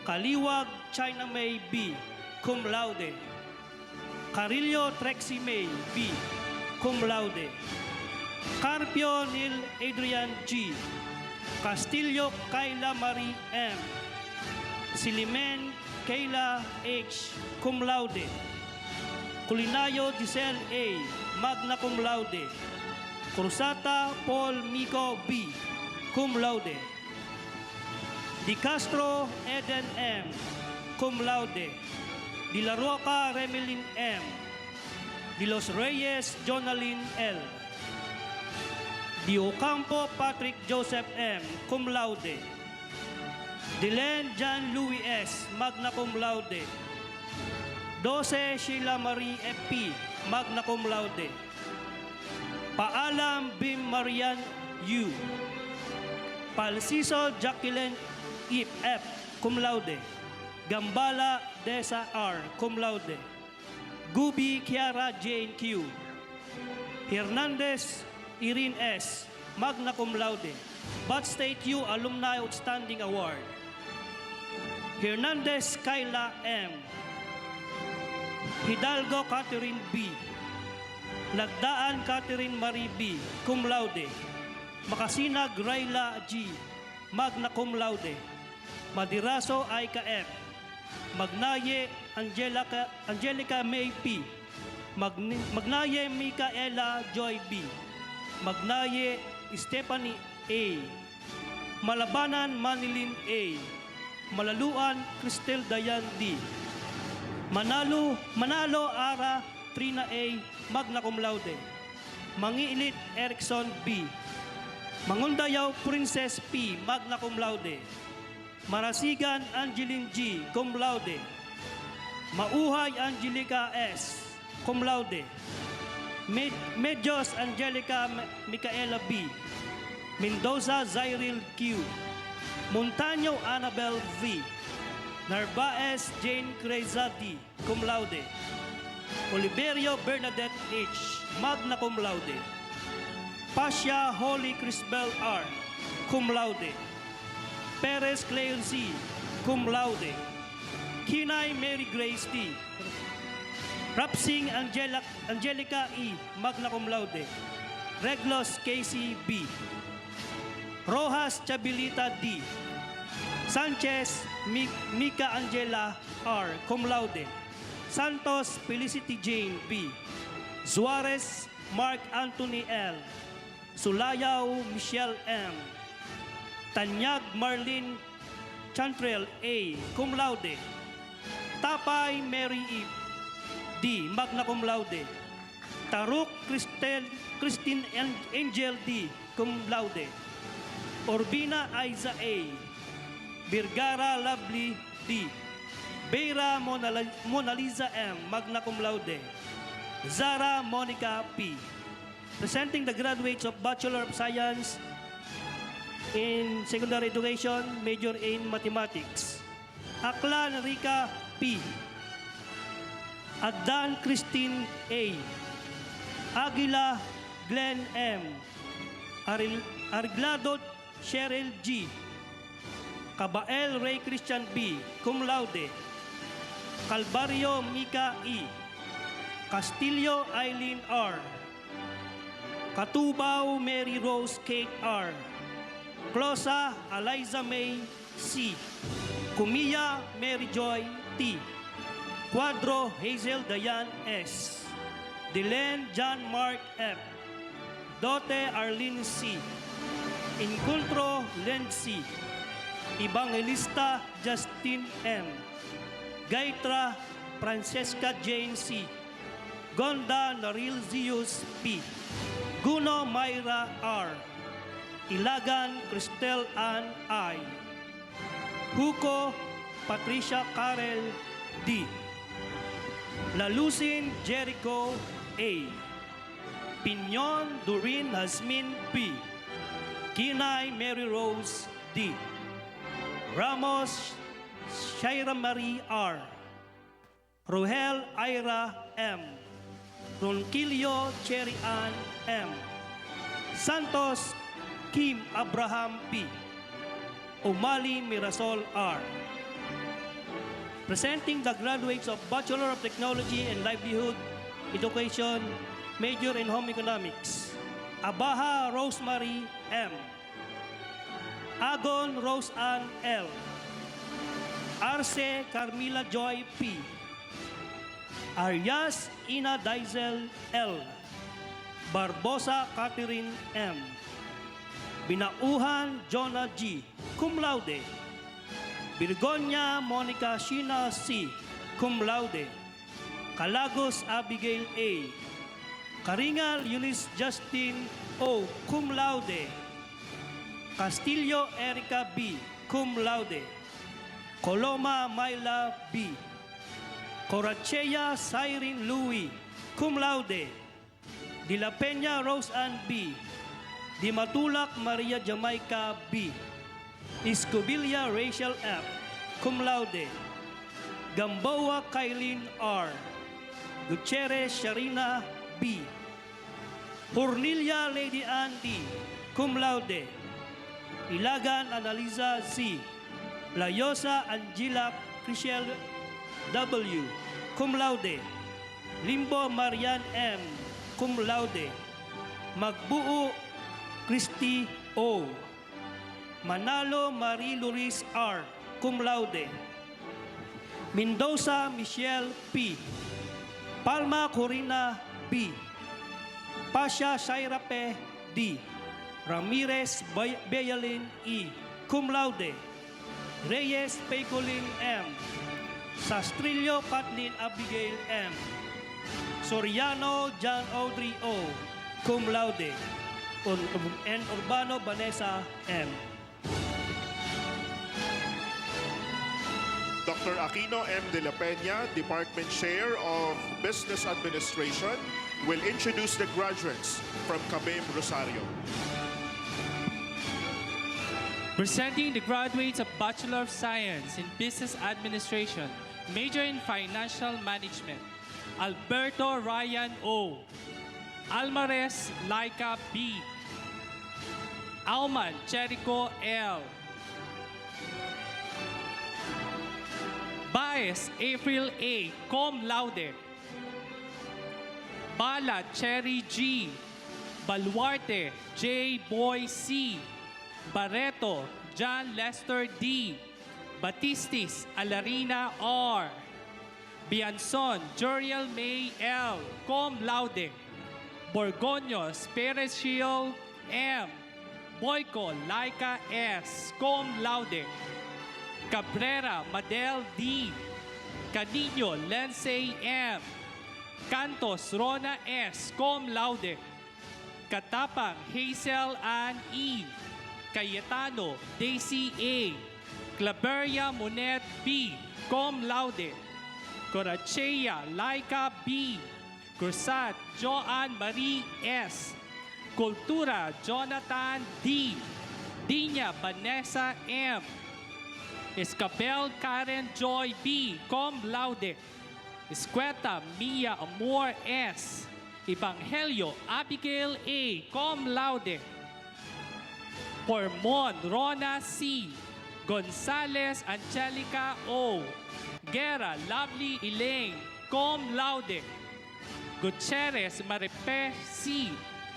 Kaliwag China May B. Cum laude. Carillo Trexie May B. Cum laude. Carpio Neil Adrian G. Castillo Kayla Marie M. Silimen Kayla H. Cum laude. Culinayo Giselle A. Magna cum laude. Cruzata Paul Mico B. Cum laude. Di Castro Eden M. Cum laude. Di La Roca Remelin M. Di Los Reyes Jonalyn L. Di Ocampo Patrick Joseph M. Cum laude. Dilen John Louis S. Magna cum laude. 12 Sheila Marie F.P. Magna cum laude. Paalam Bim Marian U. Palsiso Jacqueline F. Cum laude. Gambala Desa R. Cum laude. Gubi Kiara Jane Q. Hernandez Irene S. Magna cum laude. Bat State U Alumni Outstanding Award. Hernandez Kayla M. Hidalgo Catherine B. Lagdaan Catherine Marie B. Cum laude. Makasinag Rayla G. Magna cum laude. Madiraso Aika F. Magnaye Angelica May P. Magnaye Micaela Joy B. Magnaye Stephanie A. Malabanan Manilin A. Malaluan Cristel Dayan D. Manalo Ara Trina A. Magna cum laude. Mangiilit Erickson B. Mangundayaw Princess P. Magna cum laude. Marasigan Angeline G. Cum laude. Mauhay Angelica S. Cum laude. Medios Angelica Micaela B. Mendoza Zyril Q. Montaño Annabel V. Narvaez Jane Creza D. Cum laude. Oliverio Bernadette H. Magna cum laude. Pasha Holy Crisbel R. Cum laude. Perez Claire C. Cum laude. Kinay Mary Grace D. Rapsing Angelica E. Magna cum laude. Reglos Casey B. Rojas Chabilita D. Sanchez Mika Angela R. Cum laude. Santos Felicity Jane B. Suarez Mark Anthony L. Sulayaw Michelle M. Tanyag Marlene Chantrell A. Cum laude. Tapay Mary E. D. Magna cum laude. Taruk Christine Angel D. Cum laude. Orbina Aiza A. Birgara Lovely D. Beira Mona Lisa M. Magna cum laude. Zara Monica P. Presenting the graduates of Bachelor of Science in Secondary Education, major in Mathematics. Aklan Rica P. Adan Christine A. Aguila Glenn M. Arglado Cheryl G. Cabael Ray Christian B. Cum laude. Calvario Mika E. Castillo Eileen R. Katubao Mary Rose Kate R. Closa Eliza May C. Kumiya Mary Joy T. Cuadro Hazel Dayan S. Dylan John Mark F. Dote Arlene C. Incultro Len C. Evangelista Justin M. Gaitra Francesca Jane C. Gonda Naril Zius P. Guno Myra R. Ilagan Cristel Ann I. Huko Patricia Karel D. Lalusin Jericho A. Pinyon Doreen Hasmin P. Kinay Mary Rose D. Ramos Shaira Marie R. Rohel Ira M. Ronquillo Cherry Ann M. Santos Kim Abraham P. Umali Mirasol R. Presenting the graduates of Bachelor of Technology and Livelihood Education, major in Home Economics. Abaha Rosemary M. Agon Rose Ann L. Arce Carmila Joy P. Arias Ina Dizel L. Barbosa Catherine M. Binauhan Jonah G. Cum laude. Virgonia Monica Sheena C. Cum laude. Calagos Abigail A. Karingal Eunice Justin O. Cum laude. Castillo Erica B. Cum laude. Coloma Myla B. Corachea Cyrene Louie. Cum laude. De La Peña Rose Ann B. Di Matulak Maria Jamaica B. Escobilla Rachel F. Cum laude. Gamboa Kylene R. Gutierrez Sharina B. Hornilia Lady Ann D. Cum laude. Ilagan Analiza Z. Layosa Angela Chriselle W. Cum laude. Limbo Marian M. Cum laude. Magbuo Christy O. Manalo Marie Luis R. Cum laude. Mendoza Michelle P. Palma Corina B. Pasha Shairape D. Ramirez Bayalin E. Cum laude. Reyes Pecolin M. Sastrillo Kathleen Abigail M. Soriano John Audrey O. Cum laude. And Urbano Vanessa M.
Dr. Aquino M. de la Peña, Department Chair of Business Administration, will introduce the graduates from Cabem Rosario.
Presenting the graduates of Bachelor of Science in Business Administration, major in Financial Management, Alberto Ryan O. Almares Laika B. Auman Jericho L. Baez April A. Cum laude. Bala Cherry G. Baluarte J. Boy C. Barreto John Lester D. Batistis Alarina R. Bianzon Juriel May L. Cum laude. Borgoños Perez Gio M. Boyko Laika S. Cum Laude. Cabrera Madel D. Canino Lensay M. Cantos Rona S. Cum Laude. Katapang Hazel Ann E. Cayetano Daisy A. Claveria Monet B. Cum Laude. Corachea Laika B. Cruzat Joan Marie S. Cultura Jonathan D. Dinya Vanessa M. Escabel Karen Joy B. Cum Laude. Escueta Mia Amor S. Evangelio Abigail A. Cum Laude. Pormon Rona C. Gonzales Angelica O. Guerra Lovely Elaine Cum Laude. Gutierrez Maripe C.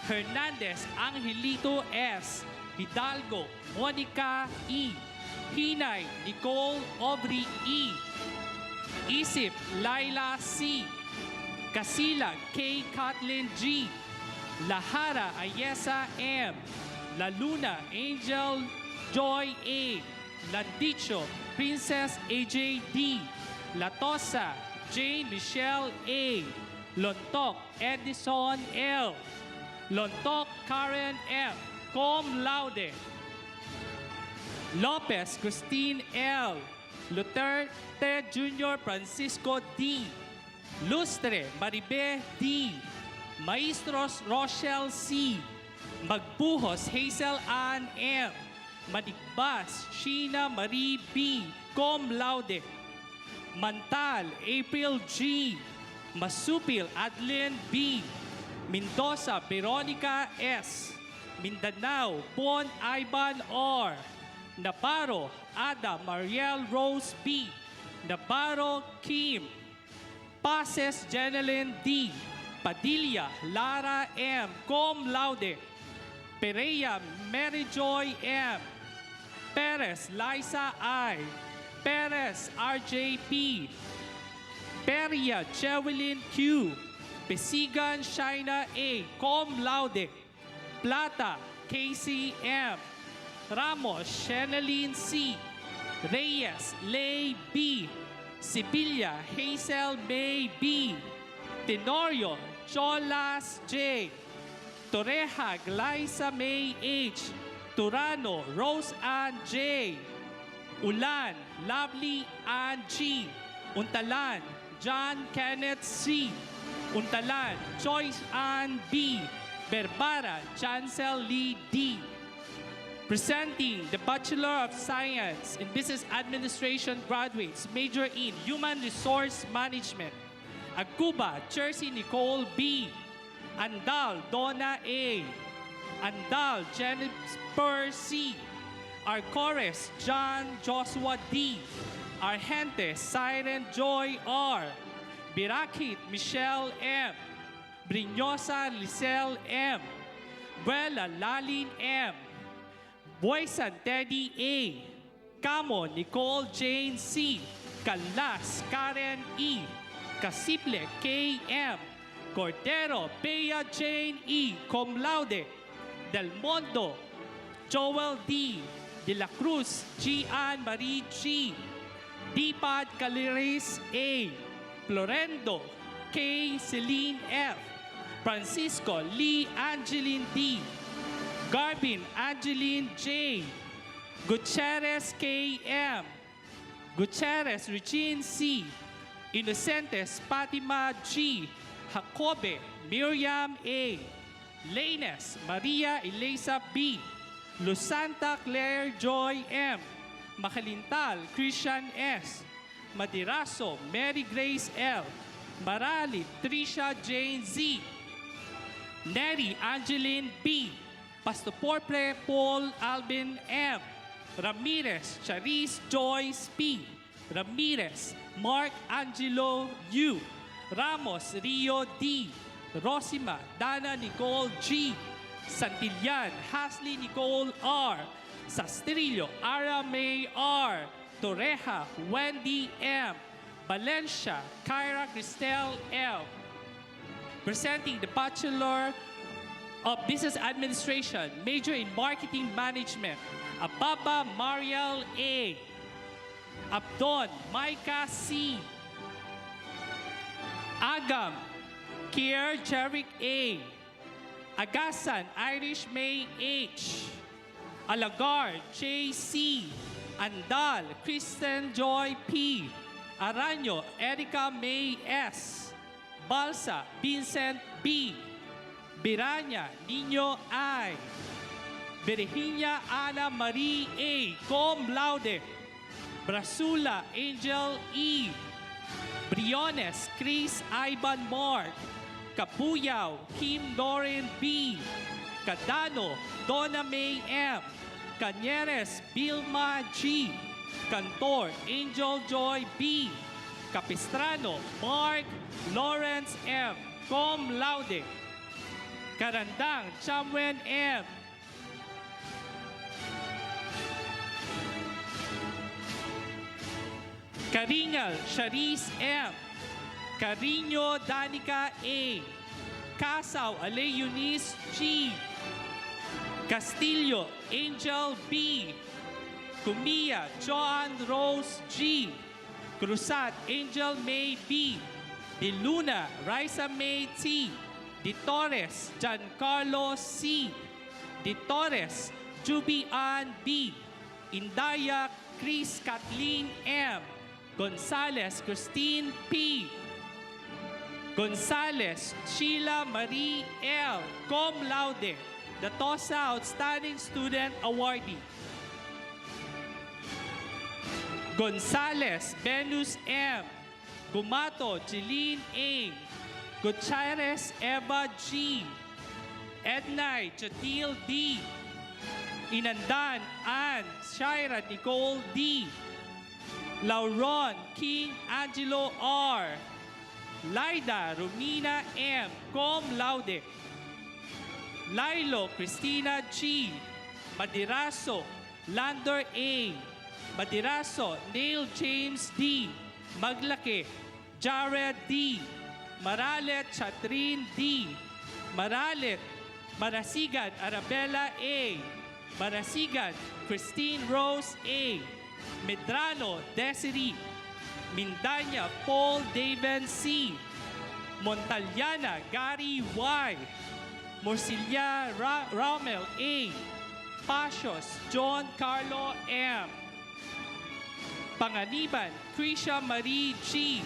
Hernandez Angelito S. Hidalgo Monica E. Hinay Nicole Aubrey E. Isip Laila C. Casila K. Kathleen G. Lahara Ayesa M. La Luna Angel Joy A. Landicho Princess AJ D. Latosa Jane Michelle A. Lontok Edison L. Lontok Karen F. Cum Laude. Lopez Christine L. Luterte Jr. Francisco D. Lustre Maribe D. Maestros Rochelle C. Magbuhos Hazel Ann M. Madigbas Sheena Marie B. Cum Laude. Mantal April G. Masupil Adlin B. Mendoza Veronica S. Mindanao Bon Ivan R. Navarro Ada Mariel Rose B. Navarro Kim. Pases Jeneline D. Padilla Lara M. Cum Laude. Pereira Mary Joy M. Perez Liza I. Perez RJP. Peria Jewelyn Q. Besigan Shaina A. Cum Laude. Plata Casey M. Ramos Sheneline C. Reyes Lay B. Sibilia Hazel May B. Tenorio Cholas J. Torreja Glyza May H. Turano Rose Ann J. Ulan Lovely Ann G. Untalan John Kenneth C. Untalan Joyce Ann B. Berbara Chancel Lee D. Presenting the Bachelor of Science in Business Administration graduates, major in Human Resource Management. Aguba Jersey Nicole B. Andal Donna A. Andal Jennifer C. Arcores John Joshua D. Argente Siren Joy R. Birakit Michelle M. Brignosa Lisel M. Buela Lalin M. Boysan Teddy A. Camo Nicole Jane C. Calas Karen E. Casiple K. M. Cordero Bea Jane E. Cum Laude. Del Mondo Joel D. De la Cruz Gian Marie G. Dipad Caliris A. Florendo K. Celine F. Francisco Lee Angeline D. Garbin Angeline J. Gutierrez K. M. Gutierrez Regine C. Innocentes Fatima G. Jacobe Miriam A. Laines Maria Elisa B. Lusanta Claire Joy M. Makalintal Christian S. Madiraso Mary Grace L. Marali Trisha Jane Z. Neri Angeline B. Pastoporpre Paul Alvin M. Ramirez Charis Joyce P. Ramirez Mark Angelo U. Ramos Rio D. Rosima Dana Nicole G. Santillan Hasley Nicole R. Sastrillo Ara May R. Torreja Wendy M. Valencia Kyra Cristel L. Presenting the Bachelor of Business Administration, major in Marketing Management, Ababa Mariel A. Abdon Micah C. Agam Kier Jerick A. Agasan Irish May H. Alagar J.C. Andal Kristen Joy P. Aranyo Erica May S. Balsa Vincent B. Biranya Nino I. Virginia Ana Marie A. Cum laude. Brasula Angel E. Briones Chris Ivan Mark. Kapuyaw Kim Dorin B. Cadano Donna May M. Cañeres Vilma G. Cantor Angel Joy B. Capistrano Mark Lawrence M. Cum laude. Karandang Chamwen M. Karingal Sharice M. Carino Danica A. Casaw Ale Eunice G. Castillo Angel B. Cumia Joan Rose G. Cruzat Angel May B. De Luna Raisa May T. De Torres Giancarlo C. De Torres Jubian B. Indaya Chris Kathleen M. Gonzales Christine P. Gonzales Sheila Marie L. Cum laude. The TOSA Outstanding Student Awardee. Gonzales Venus M. Gumato Jeline A. Gutierrez Eva G. Ednay Chatil D. Inandan Ann Shaira Nicole D. Lauron King Angelo R. Laida Romina M. Cum laude. Lilo Cristina G. Madiraso Lander A. Madiraso Neil James D. Maglaki Jared D. Maralet Chatrin D. Maralet Marasigan Arabella A. Marasigan Christine Rose A. Medrano Desiree. Mindanya Paul Daven C. Montaliana Gary Y. Morcilla Ramel A. Pasios John Carlo M. Panganiban Krisha Marie G.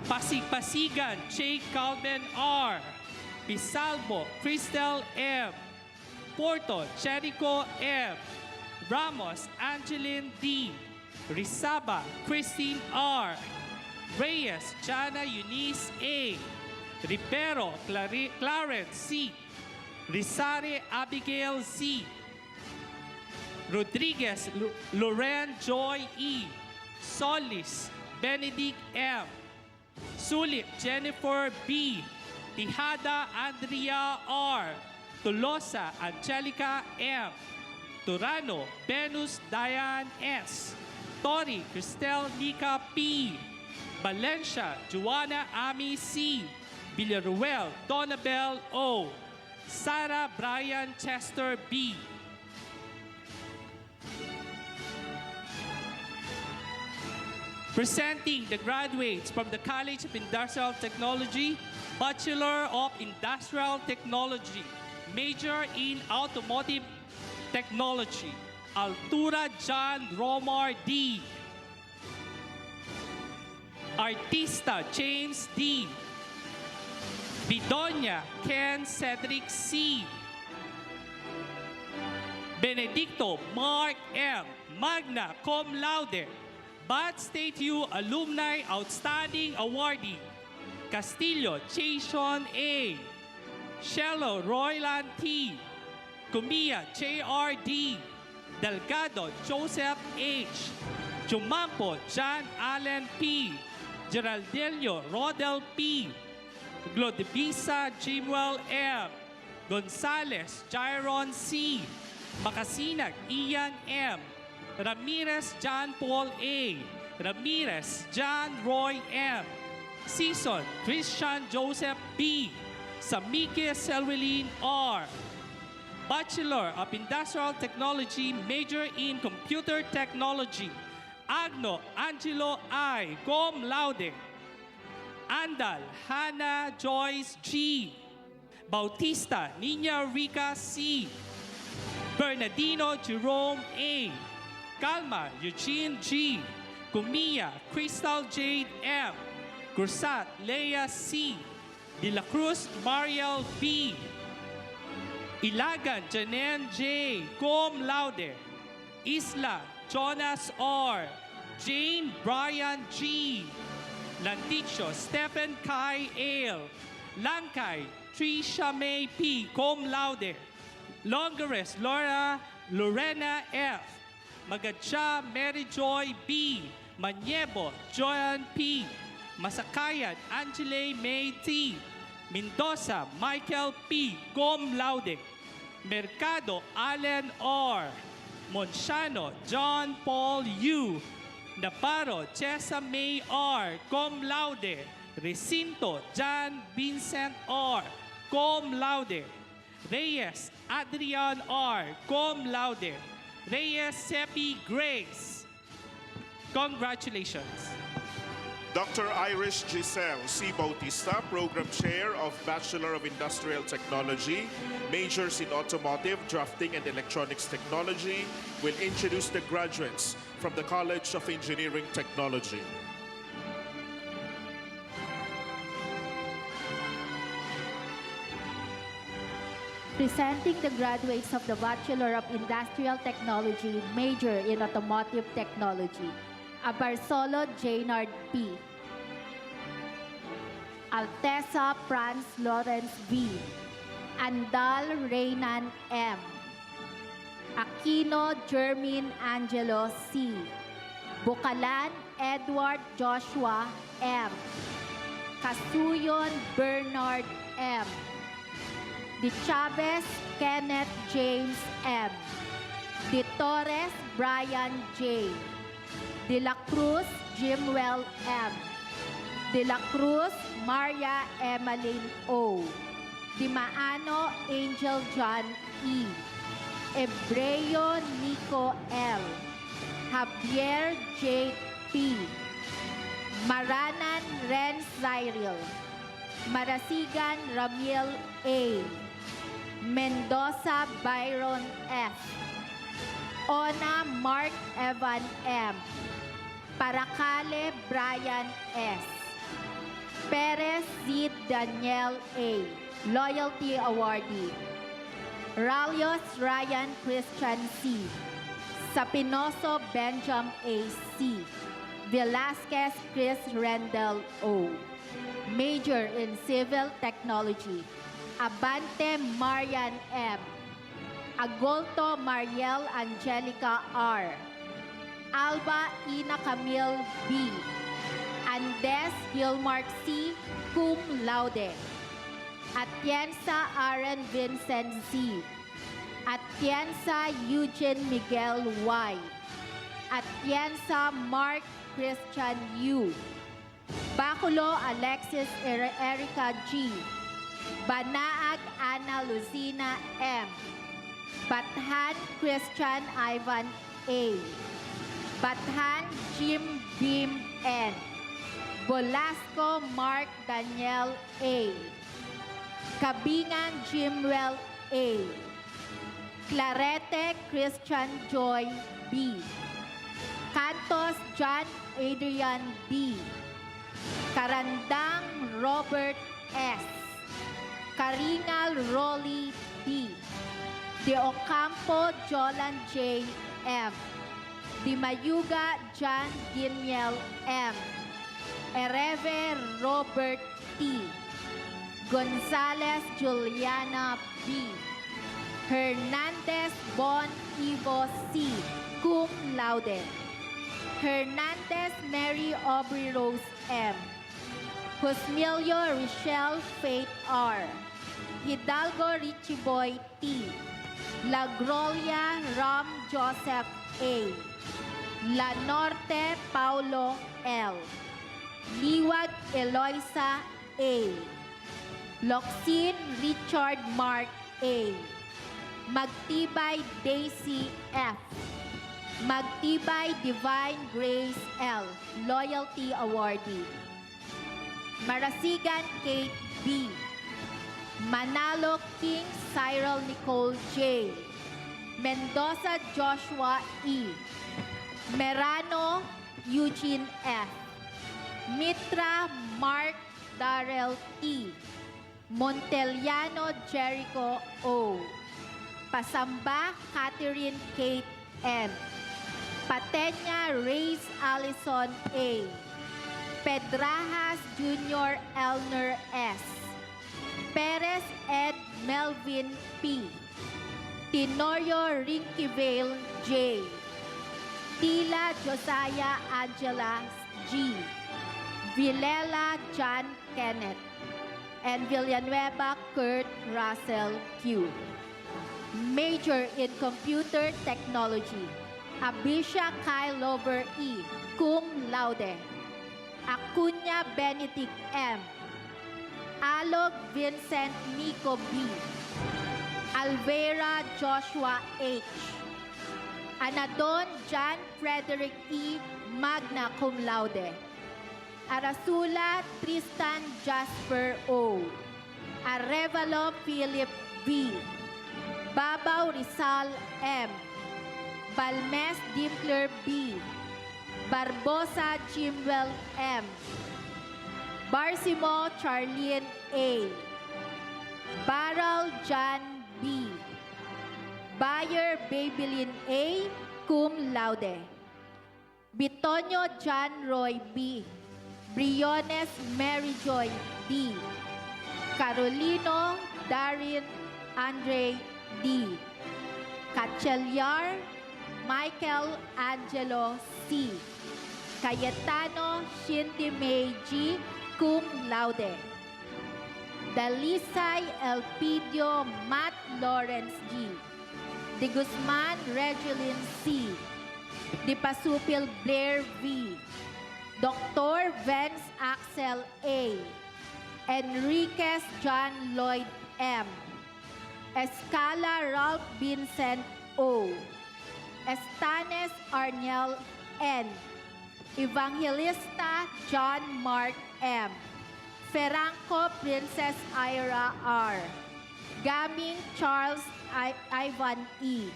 Pasig-Pasigan Jake Calvin R. Pisalbo Cristel M. Porto Jericho M. Ramos Angeline D. Rizaba Christine R. Reyes Jana Eunice A. Ripero Clarence C. Rizare Abigail C. Rodriguez Loren Joy E. Solis Benedict M. Sulit Jennifer B. Tihada Andrea R. Tolosa Angelica M. Turano Venus Diane S. Tori Cristel Nika P. Valencia Joanna Ami C. Villaruel Donabel O. Sarah Brian Chester B. Presenting the graduates from the College of Industrial Technology, Bachelor of Industrial Technology, Major in Automotive Technology, Altura John Romar D. Artista James D. Bidonia Ken Cedric C. Benedicto Mark M. Magna Cum Laude. Bat State U Alumni Outstanding Awardee. Castillo Jason A. Shello Royland T. Cumia J.R.D. Delgado Joseph H. Jumampo John Allen P. Geraldelio Rodel P. Glodivisa Jimuel M. Gonzales Jairon C. Makasinag Ian M. Ramirez John Paul A. Ramirez John Roy M. Season Christian Joseph B. Samike Selwilin R. Bachelor of Industrial Technology, major in Computer Technology. Agno Angelo I, cum laude. Andal Hannah Joyce G. Bautista Nina Rica C. Bernardino Jerome A. Calma Eugene G. Kumia Crystal Jade M. Cursat Leia C. De la Cruz Mariel B. Ilagan Janen J. Cum laude. Isla Jonas R. Jane Brian G. Lanticho Stephen Kai Ale. Langkay Trisha May P. Cum laude. Longeres Laura Lorena F. Magadcha Mary Joy B. Manyebo Joyan P. Masakayan Angele May T. Mendoza Michael P. Cum laude. Mercado Allen R. Monsiano John Paul U. Navarro Chesa May R. Cum laude. Recinto John Vincent R. Cum laude. Reyes Adrian R. Cum laude. Reyes Seppi Grace. Congratulations.
Dr. Irish Giselle C. Bautista, Program Chair of Bachelor of Industrial Technology, majors in Automotive, Drafting, and Electronics Technology, will introduce the graduates from the College of Engineering Technology.
Presenting the graduates of the Bachelor of Industrial Technology, major in Automotive Technology. Abarsolo Jaynard P. Altesa Franz Lawrence V. Andal Reynan M. Aquino Jermin Angelo C. Bukalan Edward Joshua M. Casuyon Bernard M. De Chavez Kenneth James M. De Torres Brian J. De la Cruz Jimwell M. De la Cruz Maria Emmeline O. Di Maano Angel John E. Ebreo Nico L. Javier J. P. Maranan Renz Cyril. Marasigan Ramiel A. Mendoza Byron F. Ona Mark Evan M. Paracale Brian S. Perez Z. Daniel A. Loyalty Awardee. Ralios Ryan Christian C. Sapinoso Benjamin A. C. Velasquez Chris Rendell O. Major in Civil Technology. Abante Marian M. Agolto Mariel Angelica R. Alba Ina Camille B. Andes Gilmark C. Cum laude. Atienza Aaron Vincent Z. Atienza Eugene Miguel Y. Atienza Mark Christian U. Baculo Alexis Erica G. Banaag Ana Lucina M. Bathan Christian Ivan A. Bathan Jim Beam N. Bolasco Mark Daniel A. Kabingan Jimwell A. Clarete Christian Joy B. Cantos John Adrian B. Karandang Robert S. Karinal Rolly D. De Ocampo Jolan J. M. Di Mayuga John Giniel M. Ereve Robert T. Gonzales Juliana B. Hernandez Bon Ivo C. Cum laude. Hernandez Mary Aubrey Rose M. Cosmilio Rochelle Faith R. Hidalgo Richie Boy T. La Gloria Ram Joseph A. La Norte Paulo L. Liwag Eloisa A. Locsin Richard Mark A. Magtibay Daisy F. Magtibay Divine Grace L. Loyalty Awardee. Marasigan Kate B. Manalo King Cyril Nicole J. Mendoza Joshua E. Merano Eugene F. Mitra Mark Darrell T. Monteliano Jericho O. Pasamba Catherine Kate M. Patenya Reyes Allison A. Pedrajas Jr. Elner S. Perez Ed Melvin P. Tenorio Rinkivale J. Tila Josiah Angela G. Villela John Kenneth. And Villanueva Kurt Russell Q. Major in Computer Technology. Abisha Kyle Lover E. Cum laude. Acuña Benedict M. Alog Vincent Nico B. Alvera Joshua H. Anadon John Frederick E. Magna cum laude. Arasula Tristan Jasper O. Arevalo Philip B. Babaw Rizal M. Balmes Dimpler B. Barbosa Jimwell M. Barsimo Charlene A. Baral John B. Bayer Babylin A. Cum laude. Bitonio John Roy B. Briones Mary Joy D. Carolino Darin Andre D. Cachelyar Michael Angelo C. Cayetano Shindy May G. Cum laude. Dalisay Elpidio Matt Lawrence G. De Guzman Regeline C. De Pasupil Blair V. Dr. Vance Axel A. Enriquez John Lloyd M. Escala Ralph Vincent O. Estanes Arniel N. Evangelista John Mark M. Ferranco Princess Ira R. Gaming Charles Ivan E.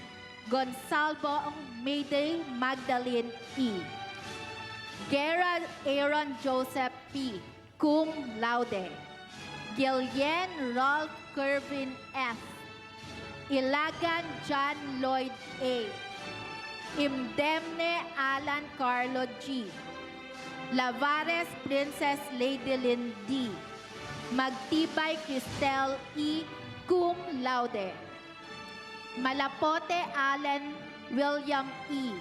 Gonsalvo Mayday Magdalene E. Guerra Aaron Joseph P. Cum laude. Gillian Ralph Kervin F. Ilagan John Lloyd A. Imdemne Alan Carlo G. Lavares Princess Ladylin D. Magtibay Cristel E. Cum laude. Malapote Allen William E.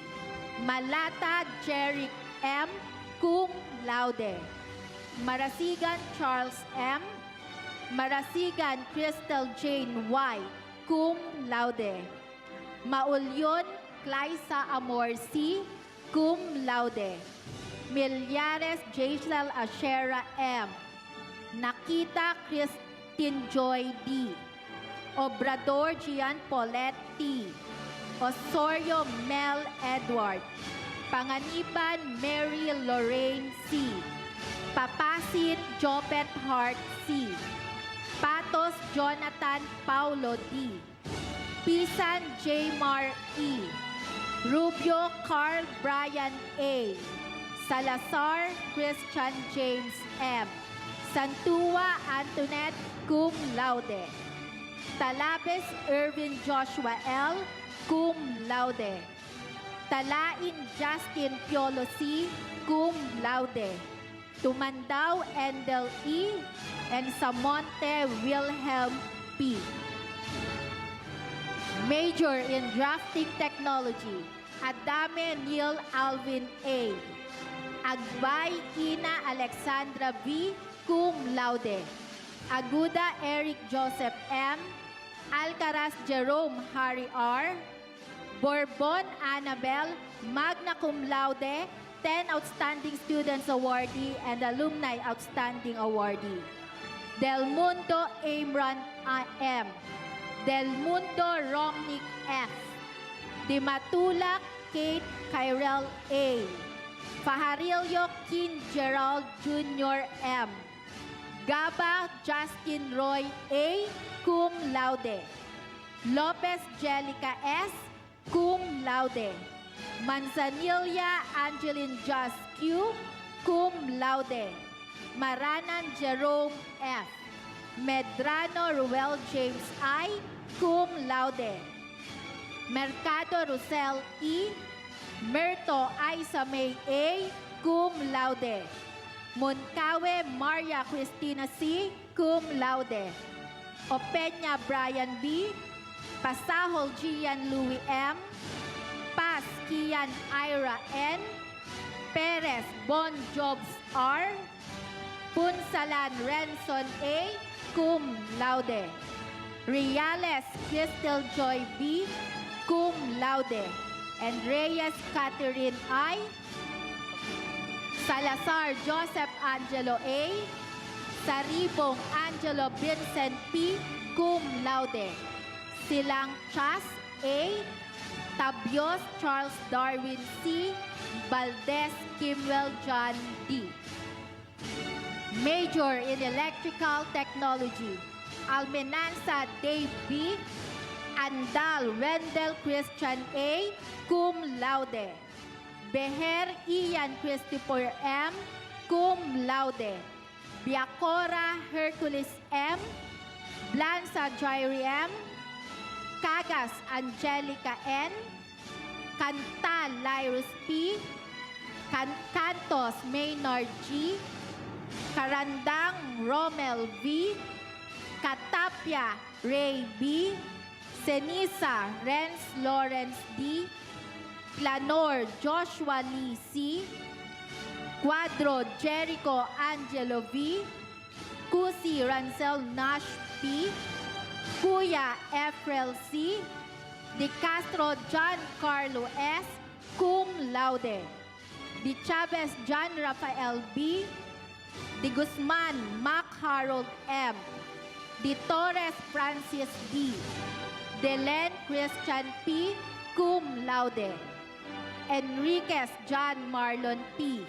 Malata Jeric M. Cum laude. Marasigan Charles M. Marasigan Crystal Jane Y. Cum laude. Maulyon Claisa Amor C. Cum laude. Milyares Jaisel Ashera M. Nakita Christine Joy D. Obrador Gian Paulette T. Osorio Mel Edward. Panganiban Mary Lorraine C. Papasit Jopet Hart C. Patos Jonathan Paulo D. Pisan J. Mar E. Rubio Carl Brian A. Salazar Christian James M. Santua Antoinette Cum laude. Talabes Irvin Joshua L. Cum laude. Talain Justin Piolo C. Cum laude. Tumandao Endel E. and Samonte Wilhelm P. Major in Drafting Technology, Adame Neil Alvin A. Agbay Ina Alexandra V. Cum laude. Aguda Eric Joseph M. Alcaraz Jerome Harry R. Bourbon Annabel, magna cum laude, 10 Outstanding Students Awardee and Alumni Outstanding Awardee. Del Mundo Amran M. Del Mundo Romnick F. Di Matulak Kate Kyrell A. Fajarillo Kin Gerald Jr. M. Gaba Justin Roy A. Cum laude. Lopez Jelica S. Cum laude. Manzanilla Angeline Just Q. Cum laude. Maranan Jerome F. Medrano Ruel James I. Cum laude. Mercado Rosel E. Merto Isa May A. Cum laude. Moncawe Maria Cristina C. Cum laude. Opeña Brian B. Pasahol Gian Louis M. Paz Kian Ira N. Perez Bon Jobs R. Punsalan Renson A. Cum laude. Riales Crystal Joy B. Cum laude. And Reyes Catherine I. Salazar Joseph Angelo A. Saribong Angelo Vincent P. Cum laude. Silang Chas A. Tabios Charles Darwin C. Valdez Kimwell John D. Major in Electrical Technology, Almenanza Dave B. Andal Wendell Christian A. Cum laude. Beher Ian Christopher M. Cum laude. Biacora Hercules M. Blanza Jairi M. Cagas Angelica N. Cantal Lyrus P. Cantos Maynard G. Karandang Romel V. Katapia Ray B. Senisa Renz Lawrence D. Planor Joshua Lee C. Cuadro Jericho Angelo V. Kusi Rancel Nash P. Kuya Efrel C. De Castro John Carlo S. Cum laude. De Chavez John Rafael B. De Guzman Mac Harold M. De Torres Francis D. De Len Christian P. Cum laude. Enriquez John Marlon P.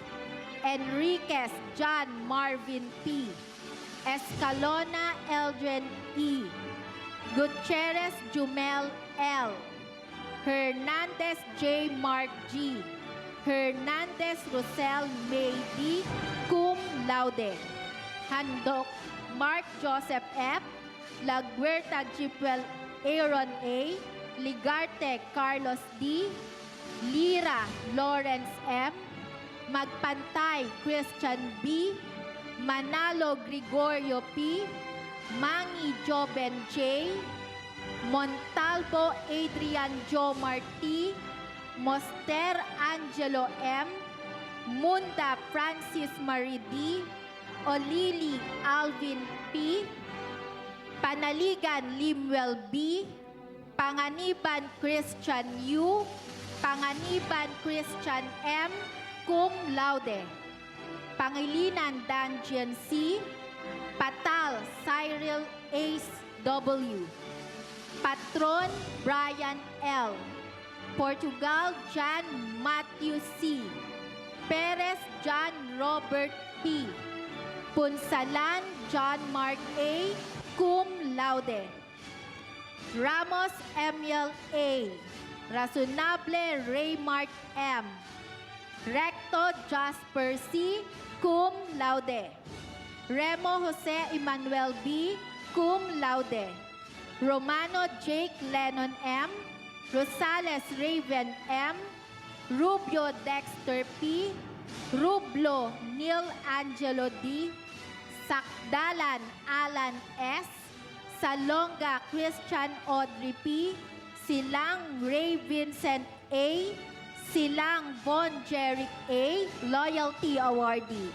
Enriquez John Marvin P. Escalona Eldren E. Gutierrez Jumel L. Hernandez J. Mark G. Hernandez Rosel May D. Cum laude. Handok Mark Joseph F. Laguerta Gipwell Aaron A. Ligarte Carlos D. Lira Lawrence M. Magpantay Christian B. Manalo Gregorio P. Mangi Joben J. Montalvo Adrian Jo Marti. Moster Angelo M. Munda Francis Marie D. Olili Alvin P. Panaligan Limwell B. Panganiban Christian U. Panganiban Christian M. Cum laude. Pangilinan Danjian C. Patal Cyril Ace W. Patron Brian L. Portugal John Matthew C. Perez John Robert P. Punsalan John Mark A. Cum laude. Ramos Emil A. Razonable Raymart M. Recto Jasper C. Cum laude. Remo Jose Emmanuel B. Cum laude. Romano Jake Lennon M. Rosales Raven M. Rubio Dexter P. Rublo Neil Angelo D. Sakdalan Alan S. Salonga Christian Audrey P. Silang Ray Vincent A. Silang Von Jeric A. Loyalty Awardee.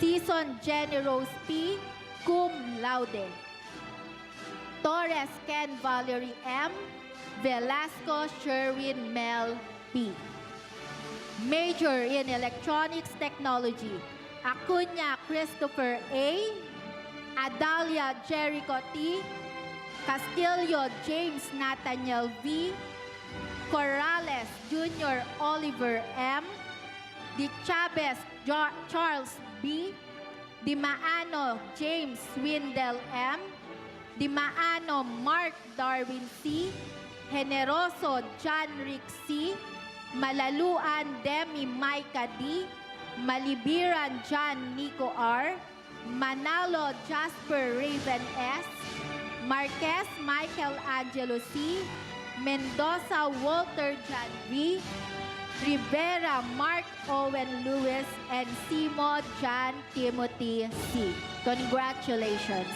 Season Jenny Rose P. Cum laude. Torres Ken Valerie M. Velasco Sherwin Mel P. Major in Electronics Technology, Acuña Christopher A. Adalia Jericho T. Castillo James Nathaniel V. Corrales Jr. Oliver M. Di Chavez Charles B. Di Maano James Windel M. Di Maano Mark Darwin C. Generoso John Rick C. Malaluan Demi Micah D. Malibiran John Nico R. Manalo Jasper Raven S. Marquez Michael Angelo C. Mendoza Walter John V. Rivera Mark Owen Lewis, and Simo John Timothy C. Congratulations.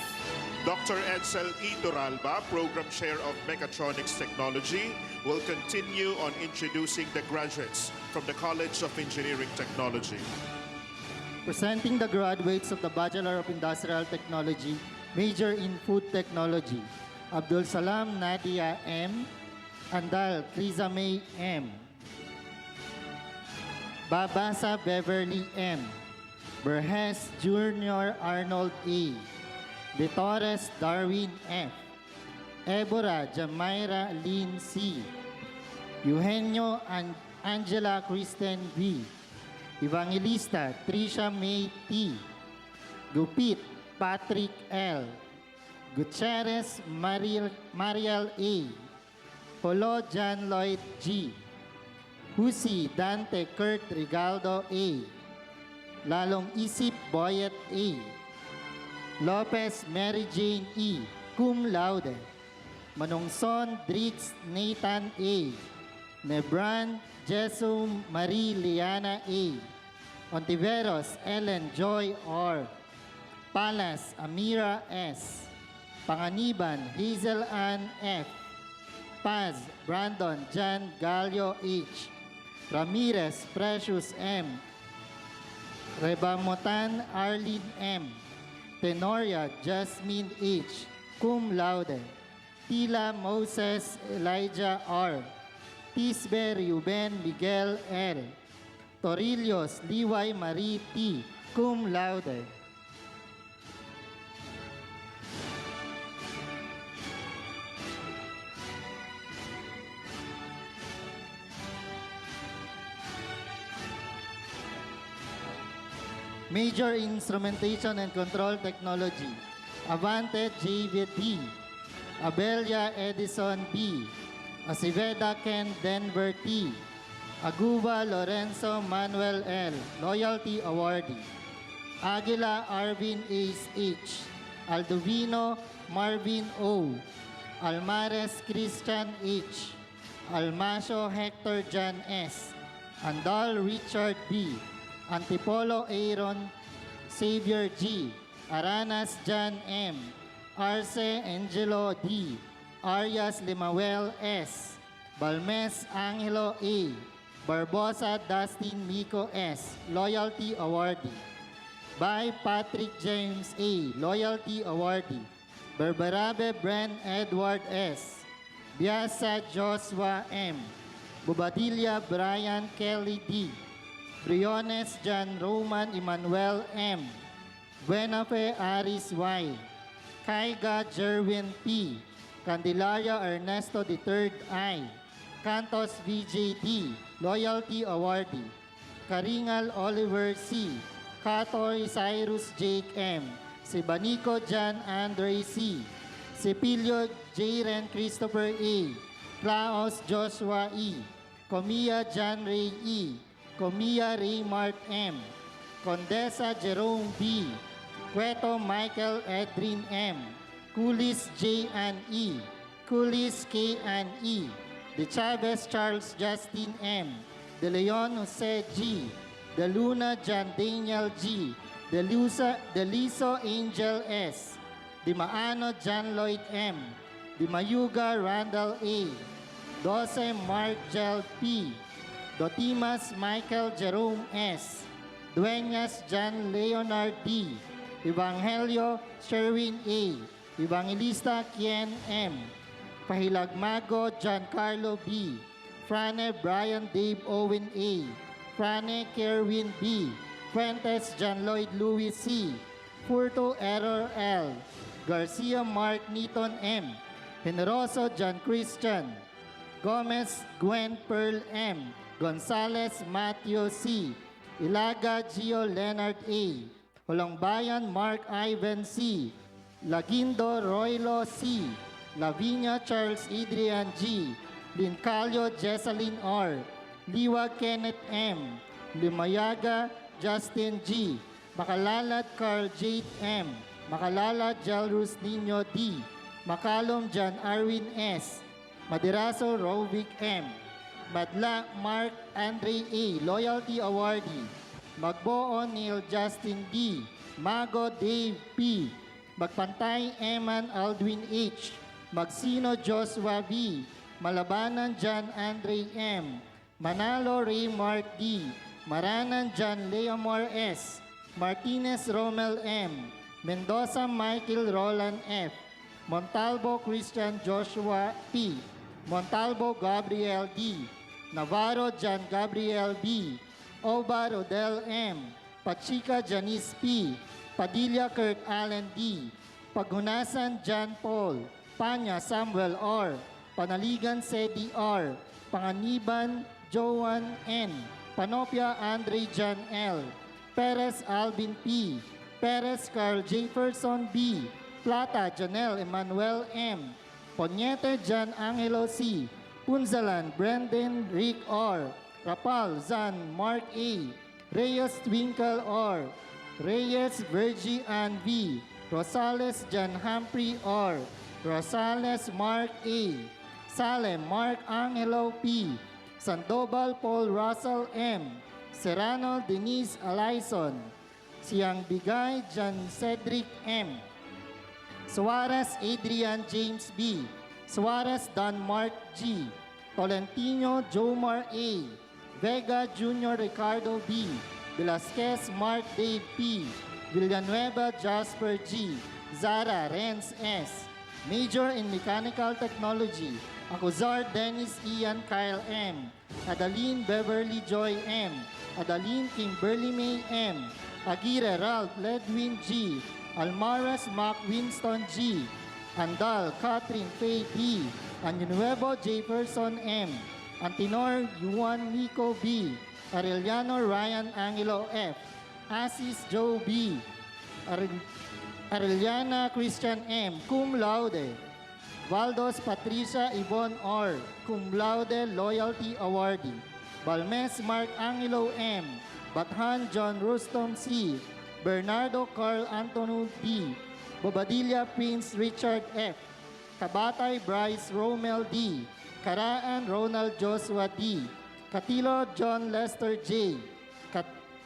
Dr. Edsel E. Toralba, Program Chair of Mechatronics Technology, will continue on introducing the graduates from the College of Engineering Technology.
Presenting the graduates of the Bachelor of Industrial Technology, major in Food Technology, Abdul Salam Nadia M. Andal Kriza May M. Babasa Beverly M. Berhes Jr. Arnold A. De Torres Darwin F. Ebora Jamaira Lynn C. Eugenio Angela Kristen V. Evangelista Trisha May T. Gupit Patrick L. Gutierrez Mariel A. Polo John Lloyd G. Husi Dante Kurt Rigaldo A. Lalong Isip Boyet A. Lopez Mary Jane E. Cum laude. Manungson Drix Nathan A. Nebran Jesum Marie Liana A. Ontiveros Ellen Joy R. Palas Amira S. Panganiban Hazel Ann F. Paz Brandon Jan Gallo H. Ramirez Precious M. Rebamotan Arlene M. Tenoria Jasmine H. Cum laude. Tila Moses Elijah R. Tisbe Ruben Miguel L. Torillos Liway Marie T. Cum laude. Major Instrumentation and Control Technology, Avante JVT, Abelia Edison B, Aciveda Ken Denver T, Aguba Lorenzo Manuel L, Loyalty Awardee, Aguila Arvin Ace H, Aldovino Marvin O, Almares Christian H, Almasio Hector John S, Andal Richard B, Antipolo Aaron Xavier G, Aranas John M, Arce Angelo D, Arias Limanuel S, Balmes Angelo A, Barbosa Dustin Mico S, Loyalty Awardee. By Patrick James A, Loyalty Awardee. Berberabe Bren Edward S, Biasa Joshua M, Bobadilla Brian Kelly D, Briones John Roman Emmanuel M, Buenafe Aris Y, Kaiga Jerwin P, Candelaria Ernesto III I, Cantos VJD, Loyalty Awardee, Karingal Oliver C, Katoy Cyrus Jake M, Sibanico John Andre C, Sepilio Jaren Christopher A, Klaus Joshua E, Comia John Ray E, Comia Raymart M, Condesa Jerome B, Cueto Michael Edrin M, Kulis J. Ann E, Kulis K. Ann E, De Chavez Charles Justin M, De Leon Jose G, De Luna John Daniel G, De Liso Angel S, Di Maano John Lloyd M, Di Mayuga Randall A, 12 Mark Gel P, Dotimas Michael Jerome S, Dueñas John Leonard D, Evangelio Sherwin A, Evangelista Kien M, Pahilagmago Giancarlo B, Frane Brian Dave Owen A, Frane Kerwin B, Fuentes John Lloyd Louis C, Furto Error L. Garcia Mark Niton M. Generoso John Christian. Gomez Gwen Pearl M. Gonzales Matthew C. Ilaga Gio Leonard A. Holongbayan Mark Ivan C. Lagindo Roylo C. Lavinia Charles Adrian G. Lincalio Jessalyn R. Liwa Kenneth M. Limayaga Justin G. Makalalad Carl Jade M. Makalala Jalrus Nino D. Makalom John Arwin S. Madiraso Rovic M. Madla Mark Andre A. Loyalty Awardee. Magbo Neil Justin D. Mago Dave P. Magpantay Eman Aldwin H. Magsino Joshua B. Malabanan John Andre M. Manalo Ray Mark D. Maranan John Leomar S. Martinez Romel M. Mendoza Michael Roland F. Montalvo Christian Joshua P. Montalvo Gabriel D. Navarro John Gabriel B. Oba Rodel M. Pachica Janice P. Padilla Kirk Allen D. Pagunasan John Paul. Panya Samuel R. Panaligan Sedi R. Panganiban Joan N. Panopia Andre John L. Perez Alvin P. Perez Carl Jefferson B. Plata Janelle Emmanuel M. Ponyete John Angelo C. Punzalan Brendan Rick R. Rapal Zan Mark A. Reyes Twinkle R. Reyes Virgie Ann V. Rosales John Humphrey R. Rosales Mark A. Salem Mark Angelo P. Sandoval Paul Russell M. Serrano Denise Alaison. Siang Bigay John Cedric M. Suarez Adrian James B. Suarez Don Mark G. Tolentino Jomar A. Vega Jr. Ricardo B. Velasquez Mark Dave P. Villanueva Jasper G. Zara Renz S. Major in Mechanical Technology. Acuzar Dennis Ian Kyle M. Adeline Beverly Joy M. Adeline Kimberly May M. Aguirre Ralph Ledwin G. Almaras Mac Winston G. Andal Catherine Faye D. Anuevo Jefferson M. Antinor Juan Nico B. Arellano Ryan Angelo F. Asis Joe B. Arellana Christian M. Cum laude. Valdos Patricia Yvonne R. Cum laude Loyalty Awardee. Balmes Mark Angelo M. Bathan John Rustom C. Bernardo Carl Antonio D. Bobadilla Prince Richard F. Kabatay Bryce Romel D. Karaan Ronald Joshua D. Katilo John Lester J.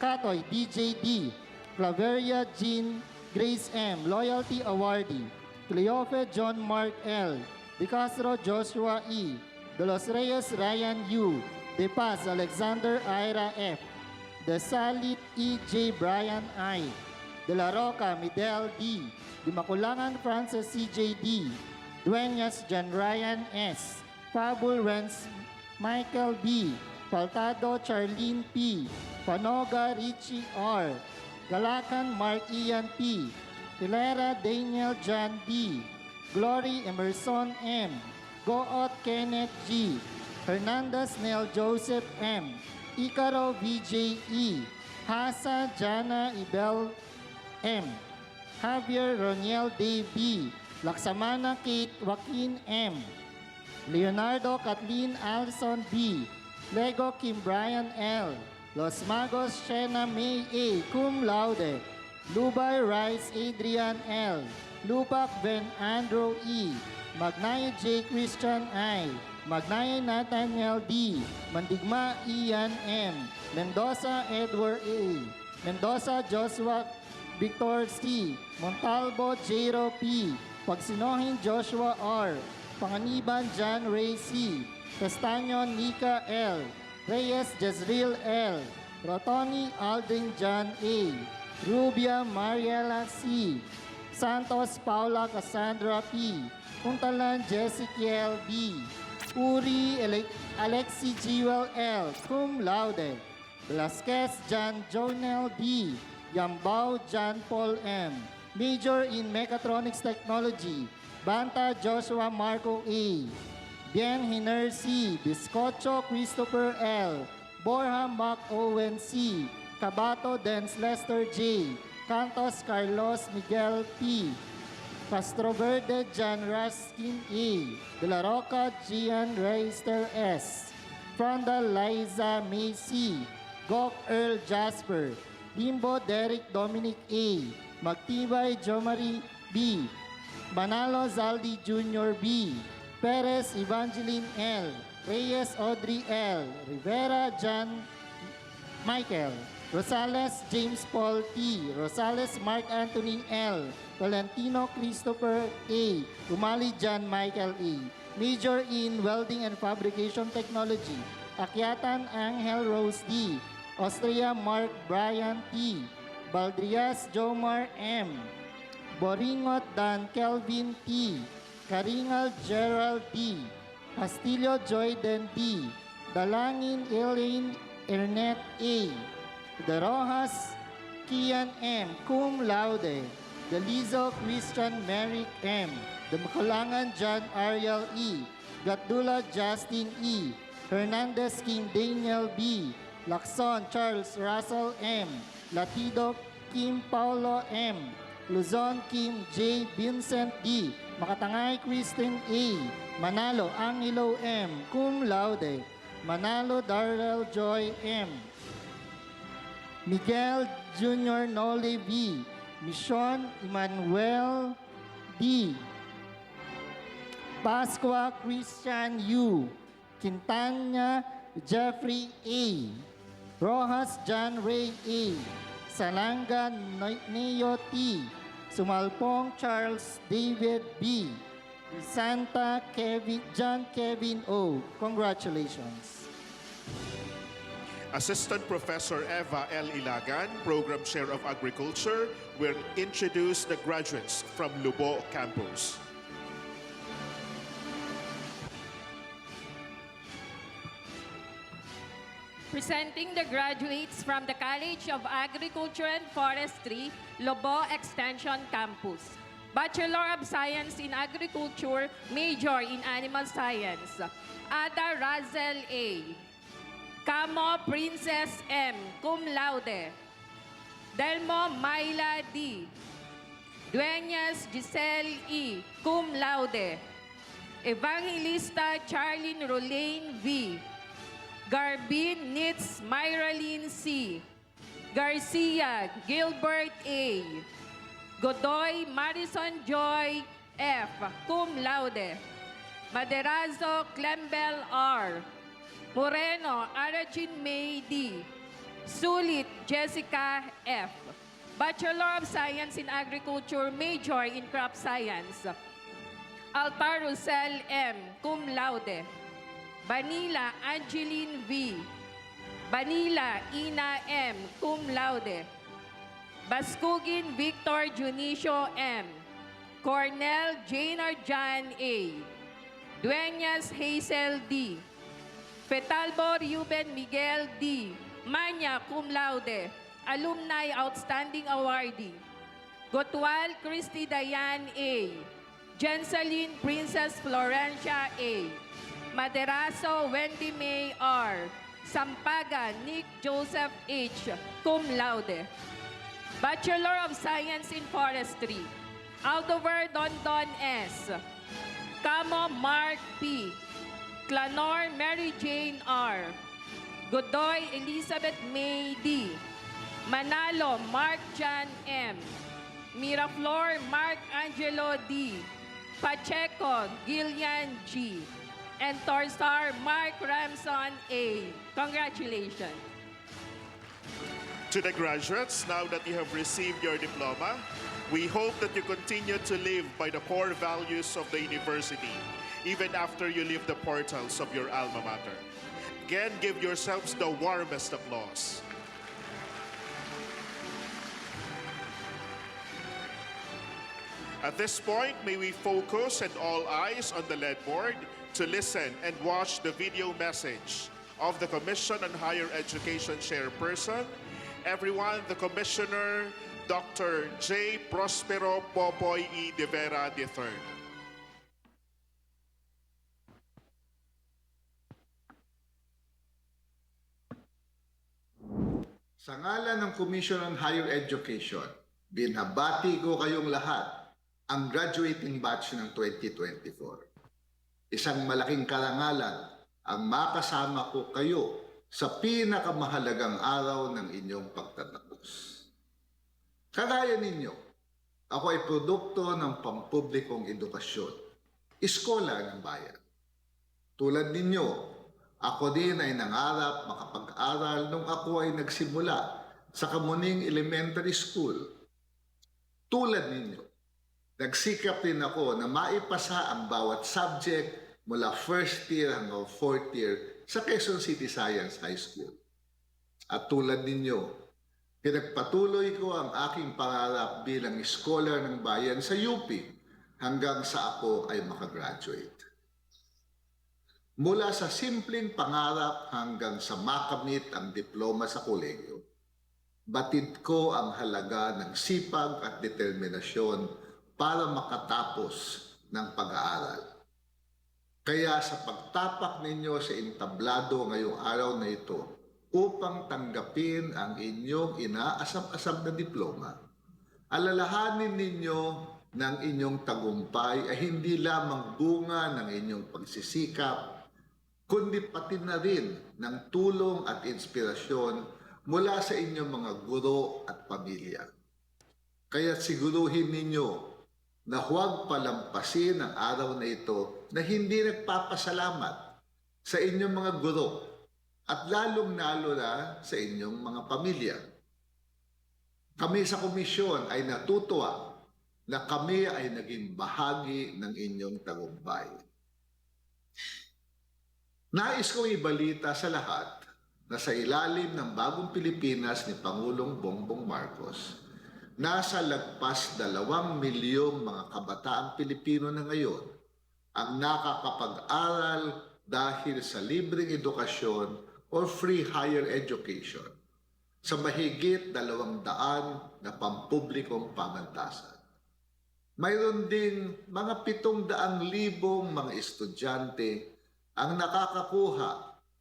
Katoy DJ D. Claveria Jean Grace M. Loyalty Awardee. Cleofe John Mark L. De Castro Joshua E. De Los Reyes Ryan U. De Paz Alexander Ira F. De Salit E. J. Brian I. De La Roca Midel D. De Maculangan Francis C.J. D. Dueñas John Ryan S. Fabul Renz Michael B. Faltado Charlene P. Panoga Richie R. Galakan Mark Ian P. Hilera Daniel John D. Glory Emerson M. Goot Kenneth G. Hernandez Nel Joseph M. Icaro VJ E. Hasa Jana Ibel M. Javier Roniel Dave B. Laksamana Kate Joaquin M. Leonardo Kathleen Alson B. Lego Kim Brian L. Los Magos Shena May A. Cum laude. Lubay Rice Adrian L. Lupak Ben Andrew E. Magnaye J. Christian I. Magnaye Nathaniel D. Mandigma Ian M. Mendoza Edward A. Mendoza Joshua Victor C. Montalvo Jero P. Pagsinohin Joshua R. Panganiban John Ray C. Castaño Nika L. Reyes Jezreel L. Rotoni Aldrin John A. Rubia Mariela C. Santos Paula Cassandra P. Puntalan Jessica B. Uri Alexi Jewel L. Cum laude. Velasquez John Jonel D. Yambao John Paul M. Major in Mechatronics Technology, Banta Joshua Marco A. Bien Hiner C. Biscocho Christopher L. Borja Mac Owen C. Cabato Dens Lester J. Cantos Carlos Miguel P. Castroverde John Raskin A. De La Roca Gian Reister S. Fronda Liza May C. Gok Earl Jasper. Limbo Derek Dominic A. Magtibay Jomari B. Manalo Zaldi Jr. B. Perez Evangeline L. Reyes Audrey L. Rivera John Michael. Rosales James Paul T. Rosales Mark Anthony L. Valentino Christopher A. Umali John Michael A. Major in Welding and Fabrication Technology, Akyatan Angel Rose D. Austria Mark Brian T. Baldrias Jomar M. Boringot Dan Kelvin T. Karingal Gerald D. Castillo Joyden D. Dalangin Elaine Ernet A. De Rojas Kian M. Cum Laude. Delizo Christian Merrick M. De Macalangan John Ariel E. Gatdula Justin E. Hernandez King Daniel B. Lacson Charles Russell M. Latido Kim Paulo M. Luzon Kim J. Vincent D. Makatangay Kristen A. Manalo Angelo M. Cum Laude. Manalo Darrell Joy M. Miguel Jr. Noli V. Mission Emmanuel D. Pasqua Christian U. Quintana Jeffrey A. Rojas John Ray A. Salanga Neo T. Sumalpong Charles David B. Santa John Kevin O. Congratulations.
Assistant Professor Eva L. Ilagan, Program Chair of Agriculture, will introduce the graduates from Lubo campus.
Presenting the graduates from the College of Agriculture and Forestry, Lobo Extension Campus. Bachelor of Science in Agriculture, Major in Animal Science. Ada Razel A. Camo Princess M. Cum Laude. Delmo Myla D. Dueñas Giselle E. Cum Laude. Evangelista Charlene Rolane V. Garbin Nitz Myraline C. Garcia Gilbert A. Godoy Marison Joy F. Cum Laude. Maderazo Clembel R. Moreno Arajin May D. Sulit Jessica F. Bachelor of Science in Agriculture, Major in Crop Science. Altar Rosel M. Cum Laude. Banila Angeline V. Banila Ina M. Cum Laude. Baskugin Victor Junicio M. Cornell Janer John A. Dueñas Hazel D. Fetalbo Ruben Miguel D. Manya Cum Laude. Alumni Outstanding Awardee. Gotwal Christy Dayan A. Jenseline Princess Florencia A. Maderazo Wendy May R. Sampaga Nick Joseph H. Cum Laude. Bachelor of Science in Forestry, Aldover Dondon S. Camo Mark P. Clanor Mary Jane R. Godoy Elizabeth May D. Manalo Mark Jan M. Miraflor Mark Angelo D. Pacheco Gillian G. And Torsar Mark Ramson A. Congratulations.
To the graduates, now that you have received your diploma, we hope that you continue to live by the core values of the university, even after you leave the portals of your alma mater. Again, give yourselves the warmest applause. At this point, may we focus and all eyes on the lead board to listen and watch the video message of the Commission on Higher Education Chairperson, Everyone, the Commissioner, Dr. J. Prospero Popoy E. De Vera III.
Sa ngalan ng Commission on Higher Education, binabati ko kayong lahat ang graduating batch ng 2024. Isang malaking karangalan ang makasama ko kayo sa pinakamahalagang araw ng inyong pagtatapos. Kagaya ninyo, ako ay produkto ng pampublikong edukasyon, iskola ng bayan. Tulad ninyo, ako din ay nangarap makapag-aral nung ako ay nagsimula sa Kamuning Elementary School. Tulad ninyo, nagsikap din ako na maipasa ang bawat subject mula first year hanggang fourth year sa Quezon City Science High School. At tulad ninyo, pinagpatuloy ko ang aking pangarap bilang scholar ng bayan sa UP hanggang sa ako ay makagraduate. Mula sa simpleng pangarap hanggang sa makamit ang diploma sa kolegyo, batid ko ang halaga ng sipag at determinasyon para makatapos ng pag-aaral. Kaya sa pagtapak ninyo sa entablado ngayong araw na ito upang tanggapin ang inyong inaasam-asam na diploma, alalahanin ninyo ng inyong tagumpay ay hindi lamang bunga ng inyong pagsisikap, kundi pati na rin ng tulong at inspirasyon mula sa inyong mga guro at pamilya. Kaya siguruhin ninyo na huwag palampasin ang araw na ito na hindi nagpapasalamat sa inyong mga guro at lalong-lalo na sa inyong mga pamilya. Kami sa komisyon ay natutuwa na kami ay naging bahagi ng inyong tagumpay. Nais kong ibalita sa lahat na sa ilalim ng bagong Pilipinas ni Pangulong Bongbong Marcos, nasa lagpas 2 milyong mga kabataang Pilipino na ngayon ang nakakapag-aral dahil sa libreng edukasyon or free higher education sa mahigit 200 na pampublikong pamantasan. Mayroon ding mga 700,000 mga estudyante ang nakakakuha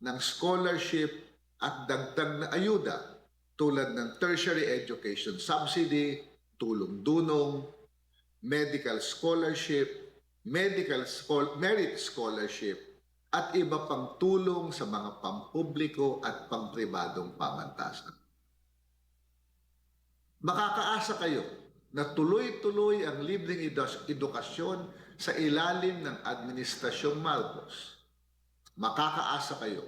ng scholarship at dagdag na ayuda tulad ng tertiary education subsidy, tulong-dunong, medical scholarship, merit scholarship, at iba pang tulong sa mga pampubliko at pampribadong pamantasan. Makakaasa kayo na tuloy-tuloy ang libreng edukasyon sa ilalim ng Administrasyong Marcos. Makakaasa kayo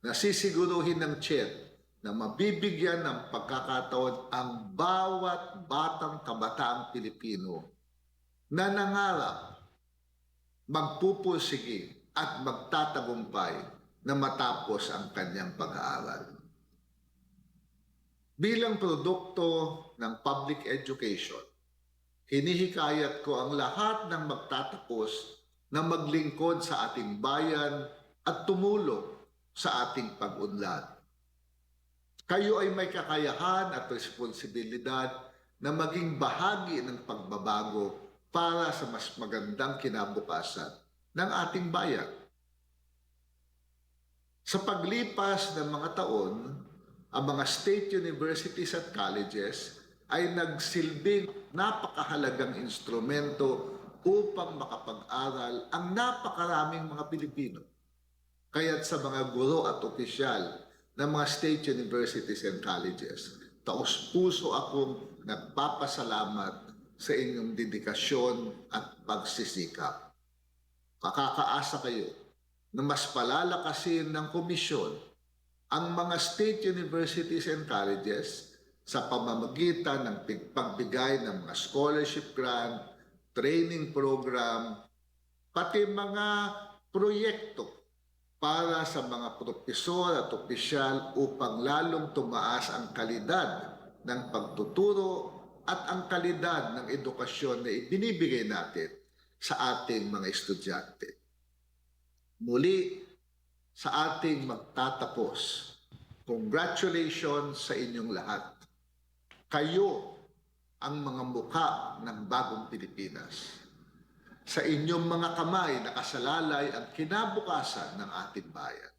na sisiguruhin ng CHED na mabibigyan ng pagkakataon ang bawat batang kabataang Pilipino na nangarap, magpupursige at magtatagumpay na matapos ang kanyang pag-aaral. Bilang produkto ng public education, hinihikayat ko ang lahat ng magtatapos na maglingkod sa ating bayan at tumulong sa ating pag-unlad. Kayo ay may kakayahan at responsibilidad na maging bahagi ng pagbabago para sa mas magandang kinabukasan ng ating bayan. Sa paglipas ng mga taon, ang mga state universities at colleges ay nagsilbing napakahalagang instrumento upang makapag-aral ang napakaraming mga Pilipino. Kaya't sa mga guro at opisyal ng mga state universities and colleges, taos-puso akong nagpapasalamat sa inyong dedikasyon at pagsisikap. Makakaasa kayo na mas palalakasin ng komisyon ang mga state universities and colleges sa pamamagitan ng pagbigay ng mga scholarship grant, training program, pati mga proyekto para sa mga propesor at opisyal upang lalong tumaas ang kalidad ng pagtuturo at ang kalidad ng edukasyon na ibinibigay natin sa ating mga estudyante. Muli, sa ating magtatapos, Congratulations sa inyong lahat. Kayo ang mga mukha ng bagong Pilipinas. Sa inyong mga kamay nakasalalay ang kinabukasan ng ating bayan.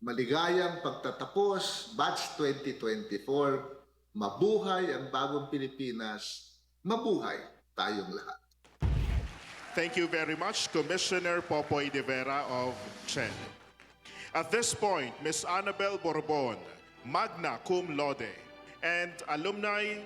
Maligayang pagtatapos, Batch 2024, mabuhay ang bagong Pilipinas, mabuhay tayong lahat.
Thank you very much, Commissioner Popoy de Vera of CHED. At this point, Ms. Annabel Borbon, magna cum laude, and alumni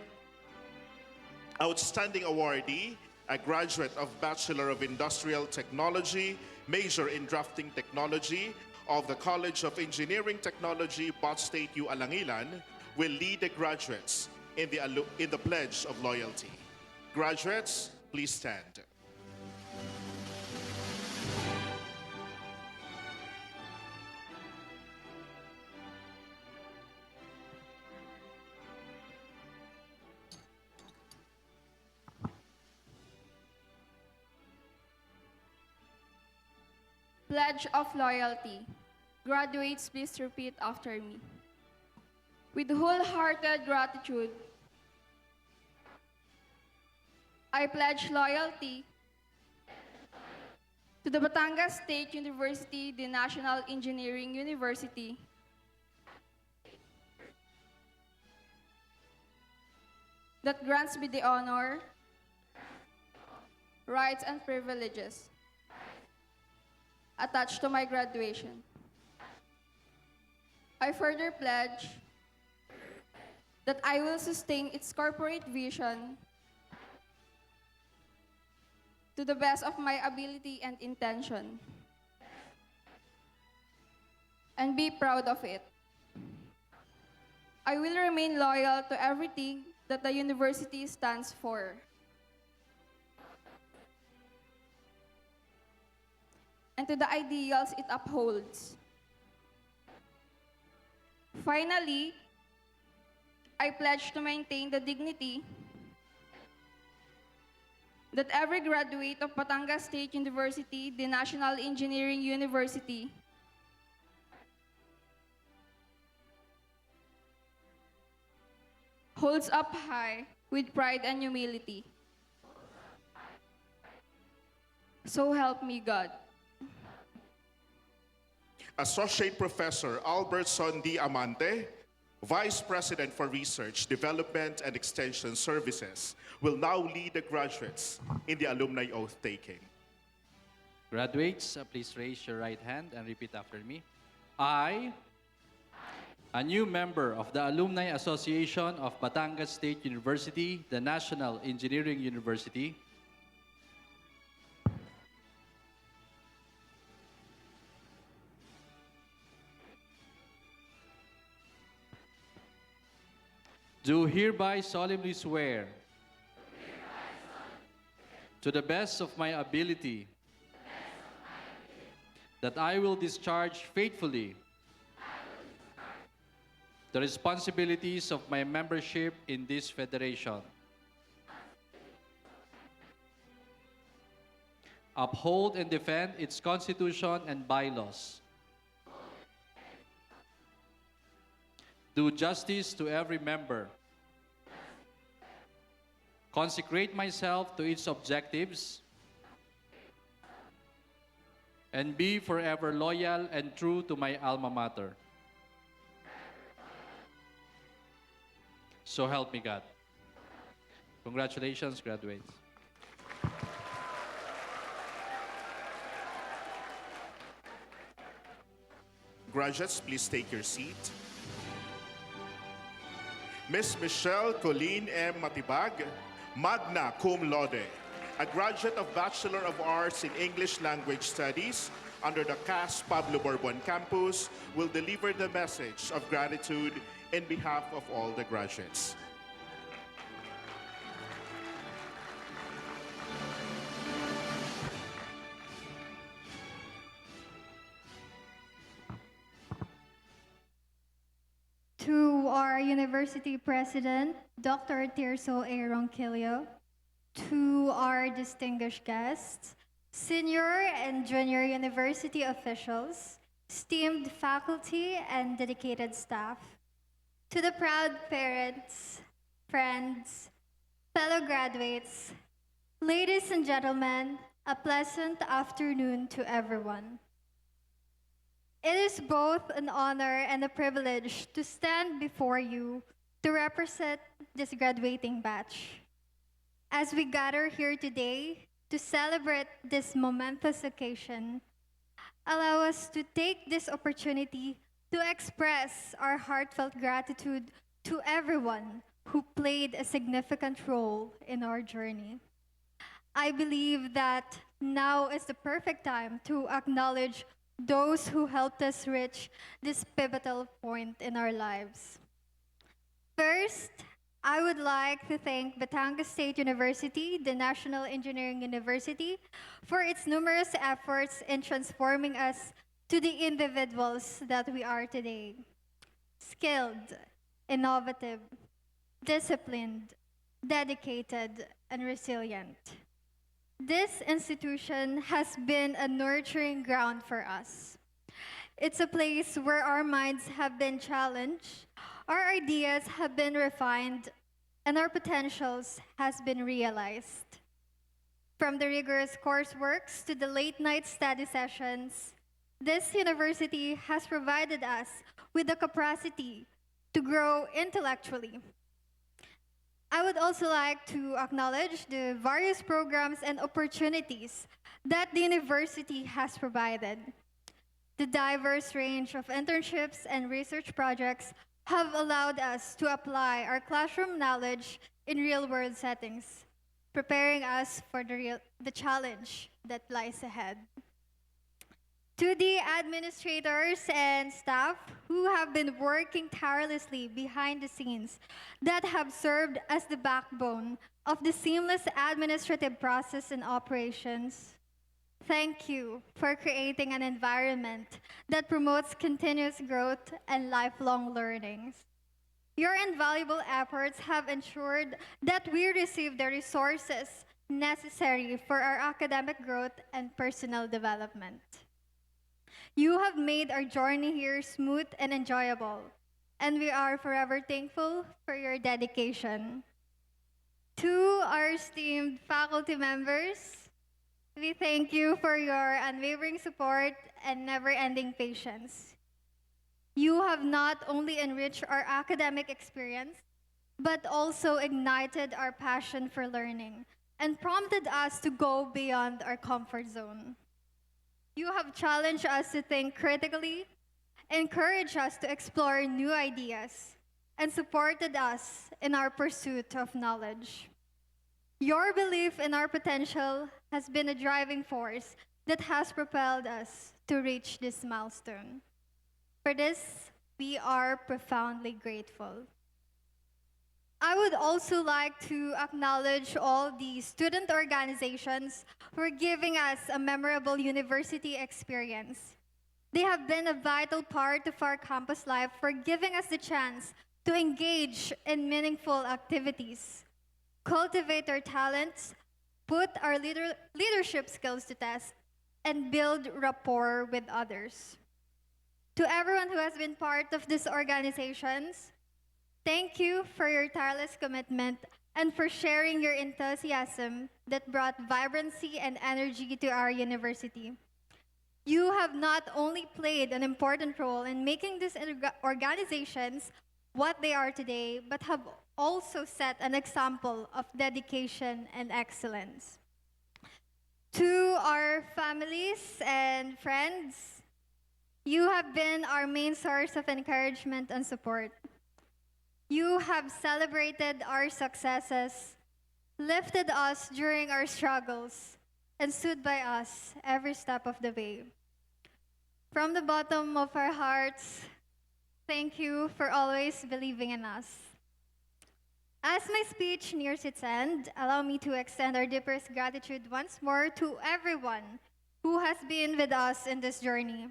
outstanding awardee, a graduate of Bachelor of Industrial Technology, major in Drafting Technology of the College of Engineering Technology, Bot State U Alangilan, will lead the graduates in the Pledge of Loyalty. Graduates, please stand.
Pledge of Loyalty. Graduates, please repeat after me. With wholehearted gratitude, I pledge loyalty to the Batangas State University, the National Engineering University, that grants me the honor, rights, and privileges attached to my graduation. I further pledge that I will sustain its corporate vision to the best of my ability and intention, and be proud of it. I will remain loyal to everything that the university stands for. And to the ideals it upholds. Finally, I pledge to maintain the dignity that every graduate of Batangas State University, the National Engineering University, holds up high with pride and humility. So help me God.
Associate Professor Albertson D. Amante, Vice President for Research, Development, and Extension Services, will now lead the graduates in the alumni oath-taking.
Graduates, please raise your right hand and repeat after me. I, a new member of the Alumni Association of Batangas State University, the National Engineering University, do hereby solemnly swear to the best of my ability that I will discharge faithfully the responsibilities of my membership in this federation, uphold and defend its constitution and bylaws, do justice to every member, consecrate myself to its objectives, and be forever loyal and true to my alma mater. So help me God. Congratulations, graduates.
Graduates, please take your seat. Ms. Michelle Colleen M. Matibag, magna cum laude, a graduate of Bachelor of Arts in English Language Studies under the CAS Pablo Borbon campus, will deliver the message of gratitude in behalf of all the graduates.
To our University President, Dr. Tirso A. Ronquillo, to our distinguished guests, senior and junior university officials, esteemed faculty, and dedicated staff. To the proud parents, friends, fellow graduates, ladies and gentlemen, a pleasant afternoon to everyone. It is both an honor and a privilege to stand before you to represent this graduating batch. As we gather here today to celebrate this momentous occasion, allow us to take this opportunity to express our heartfelt gratitude to everyone who played a significant role in our journey. I believe that now is the perfect time to acknowledge those who helped us reach this pivotal point in our lives. First, I would like to thank Batangas State University, the National Engineering University, for its numerous efforts in transforming us to the individuals that we are today. Skilled, innovative, disciplined, dedicated, and resilient. This institution has been a nurturing ground for us. It's a place where our minds have been challenged, our ideas have been refined, and our potentials has been realized. From the rigorous courseworks to the late-night study sessions, this university has provided us with the capacity to grow intellectually. I would also like to acknowledge the various programs and opportunities that the university has provided. The diverse range of internships and research projects have allowed us to apply our classroom knowledge in real-world settings, preparing us for the challenge that lies ahead. To the administrators and staff who have been working tirelessly behind the scenes that have served as the backbone of the seamless administrative process and operations, thank you for creating an environment that promotes continuous growth and lifelong learnings. Your invaluable efforts have ensured that we receive the resources necessary for our academic growth and personal development. You have made our journey here smooth and enjoyable, and we are forever thankful for your dedication. To our esteemed faculty members, we thank you for your unwavering support and never-ending patience. You have not only enriched our academic experience, but also ignited our passion for learning and prompted us to go beyond our comfort zone. You have challenged us to think critically, encouraged us to explore new ideas, and supported us in our pursuit of knowledge. Your belief in our potential has been a driving force that has propelled us to reach this milestone. For this, we are profoundly grateful. I would also like to acknowledge all the student organizations for giving us a memorable university experience. They have been a vital part of our campus life for giving us the chance to engage in meaningful activities, cultivate our talents, put our leadership skills to test, and build rapport with others. To everyone who has been part of these organizations, thank you for your tireless commitment and for sharing your enthusiasm that brought vibrancy and energy to our university. You have not only played an important role in making these organizations what they are today, but have also set an example of dedication and excellence. To our families and friends, you have been our main source of encouragement and support. You have celebrated our successes, lifted us during our struggles, and stood by us every step of the way. From the bottom of our hearts, thank you for always believing in us. As my speech nears its end, allow me to extend our deepest gratitude once more to everyone who has been with us in this journey.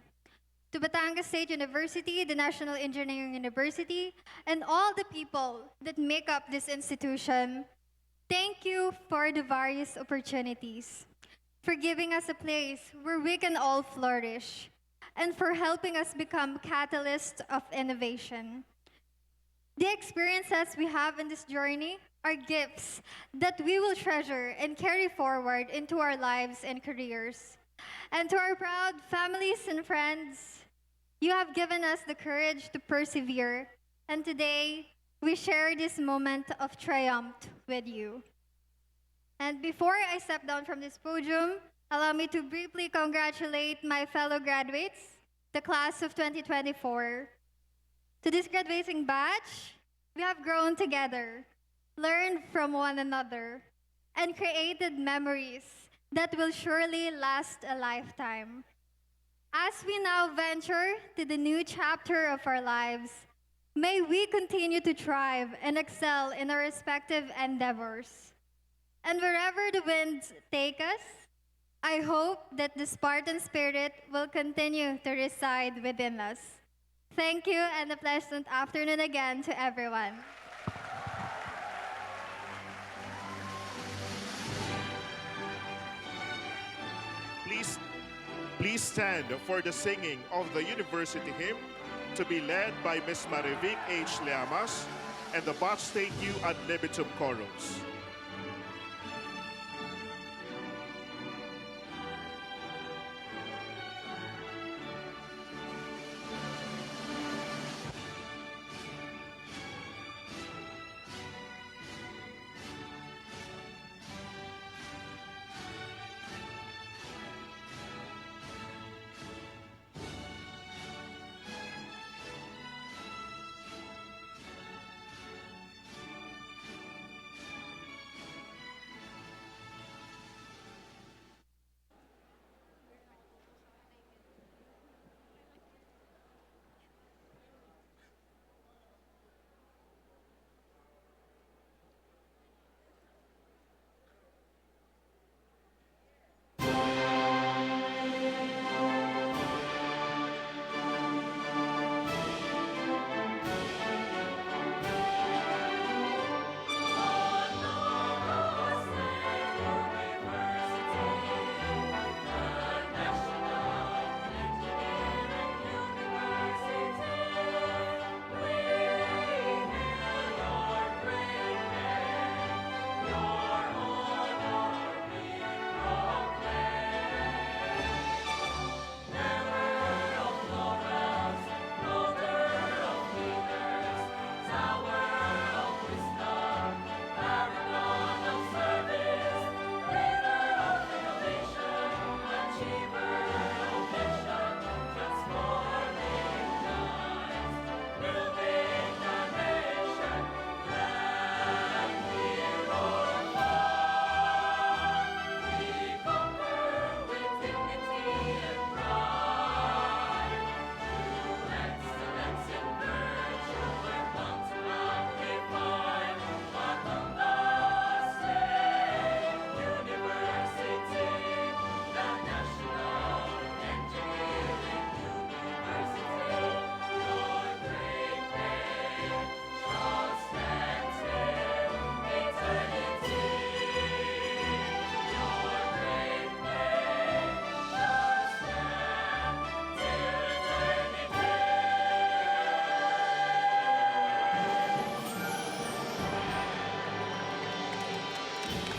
To Batangas State University, the National Engineering University, and all the people that make up this institution, thank you for the various opportunities, for giving us a place where we can all flourish, and for helping us become catalysts of innovation. The experiences we have in this journey are gifts that we will treasure and carry forward into our lives and careers. And to our proud families and friends, you have given us the courage to persevere, and today we share this moment of triumph with you. And before I step down from this podium, allow me to briefly congratulate my fellow graduates, the class of 2024. To this graduating batch, we have grown together, learned from one another, and created memories that will surely last a lifetime. As we now venture to the new chapter of our lives, may we continue to thrive and excel in our respective endeavors. And wherever the winds take us, I hope that the Spartan spirit will continue to reside within us. Thank you, and a pleasant afternoon again to everyone.
Please stand for the singing of the university hymn to be led by Ms. Marivic H. Leamas and the Batch State U ad libitum chorus.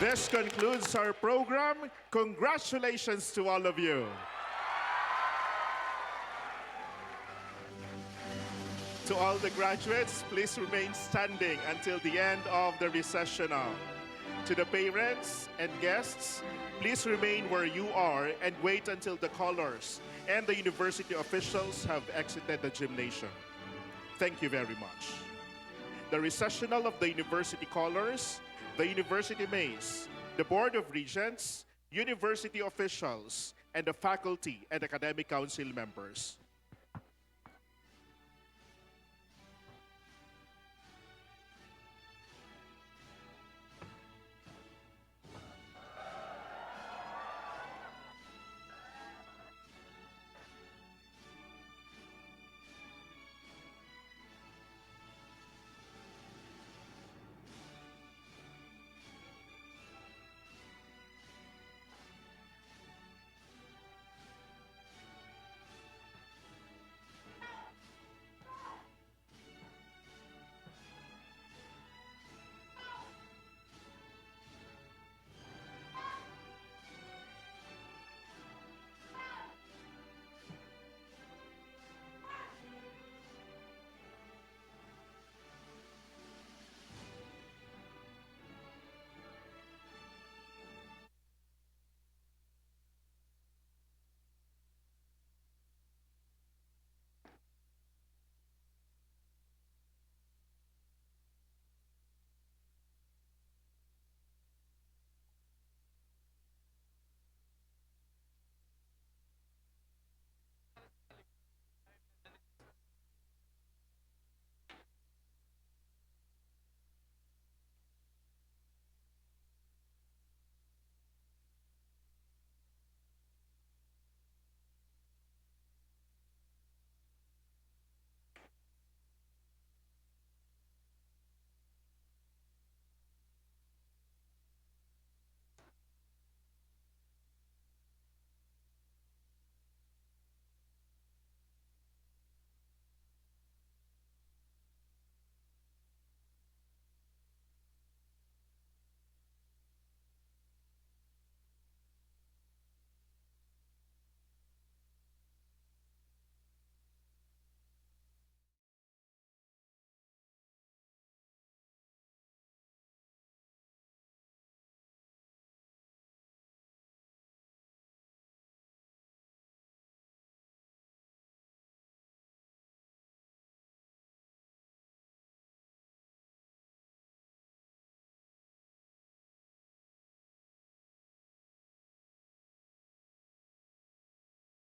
This concludes our program. Congratulations to all of you. To all the graduates, please remain standing until the end of the recessional. To the parents and guests, please remain where you are and wait until the callers and the university officials have exited the gymnasium. Thank you very much. The recessional of the university callers, the university maze, the Board of Regents, university officials, and the faculty and academic council members.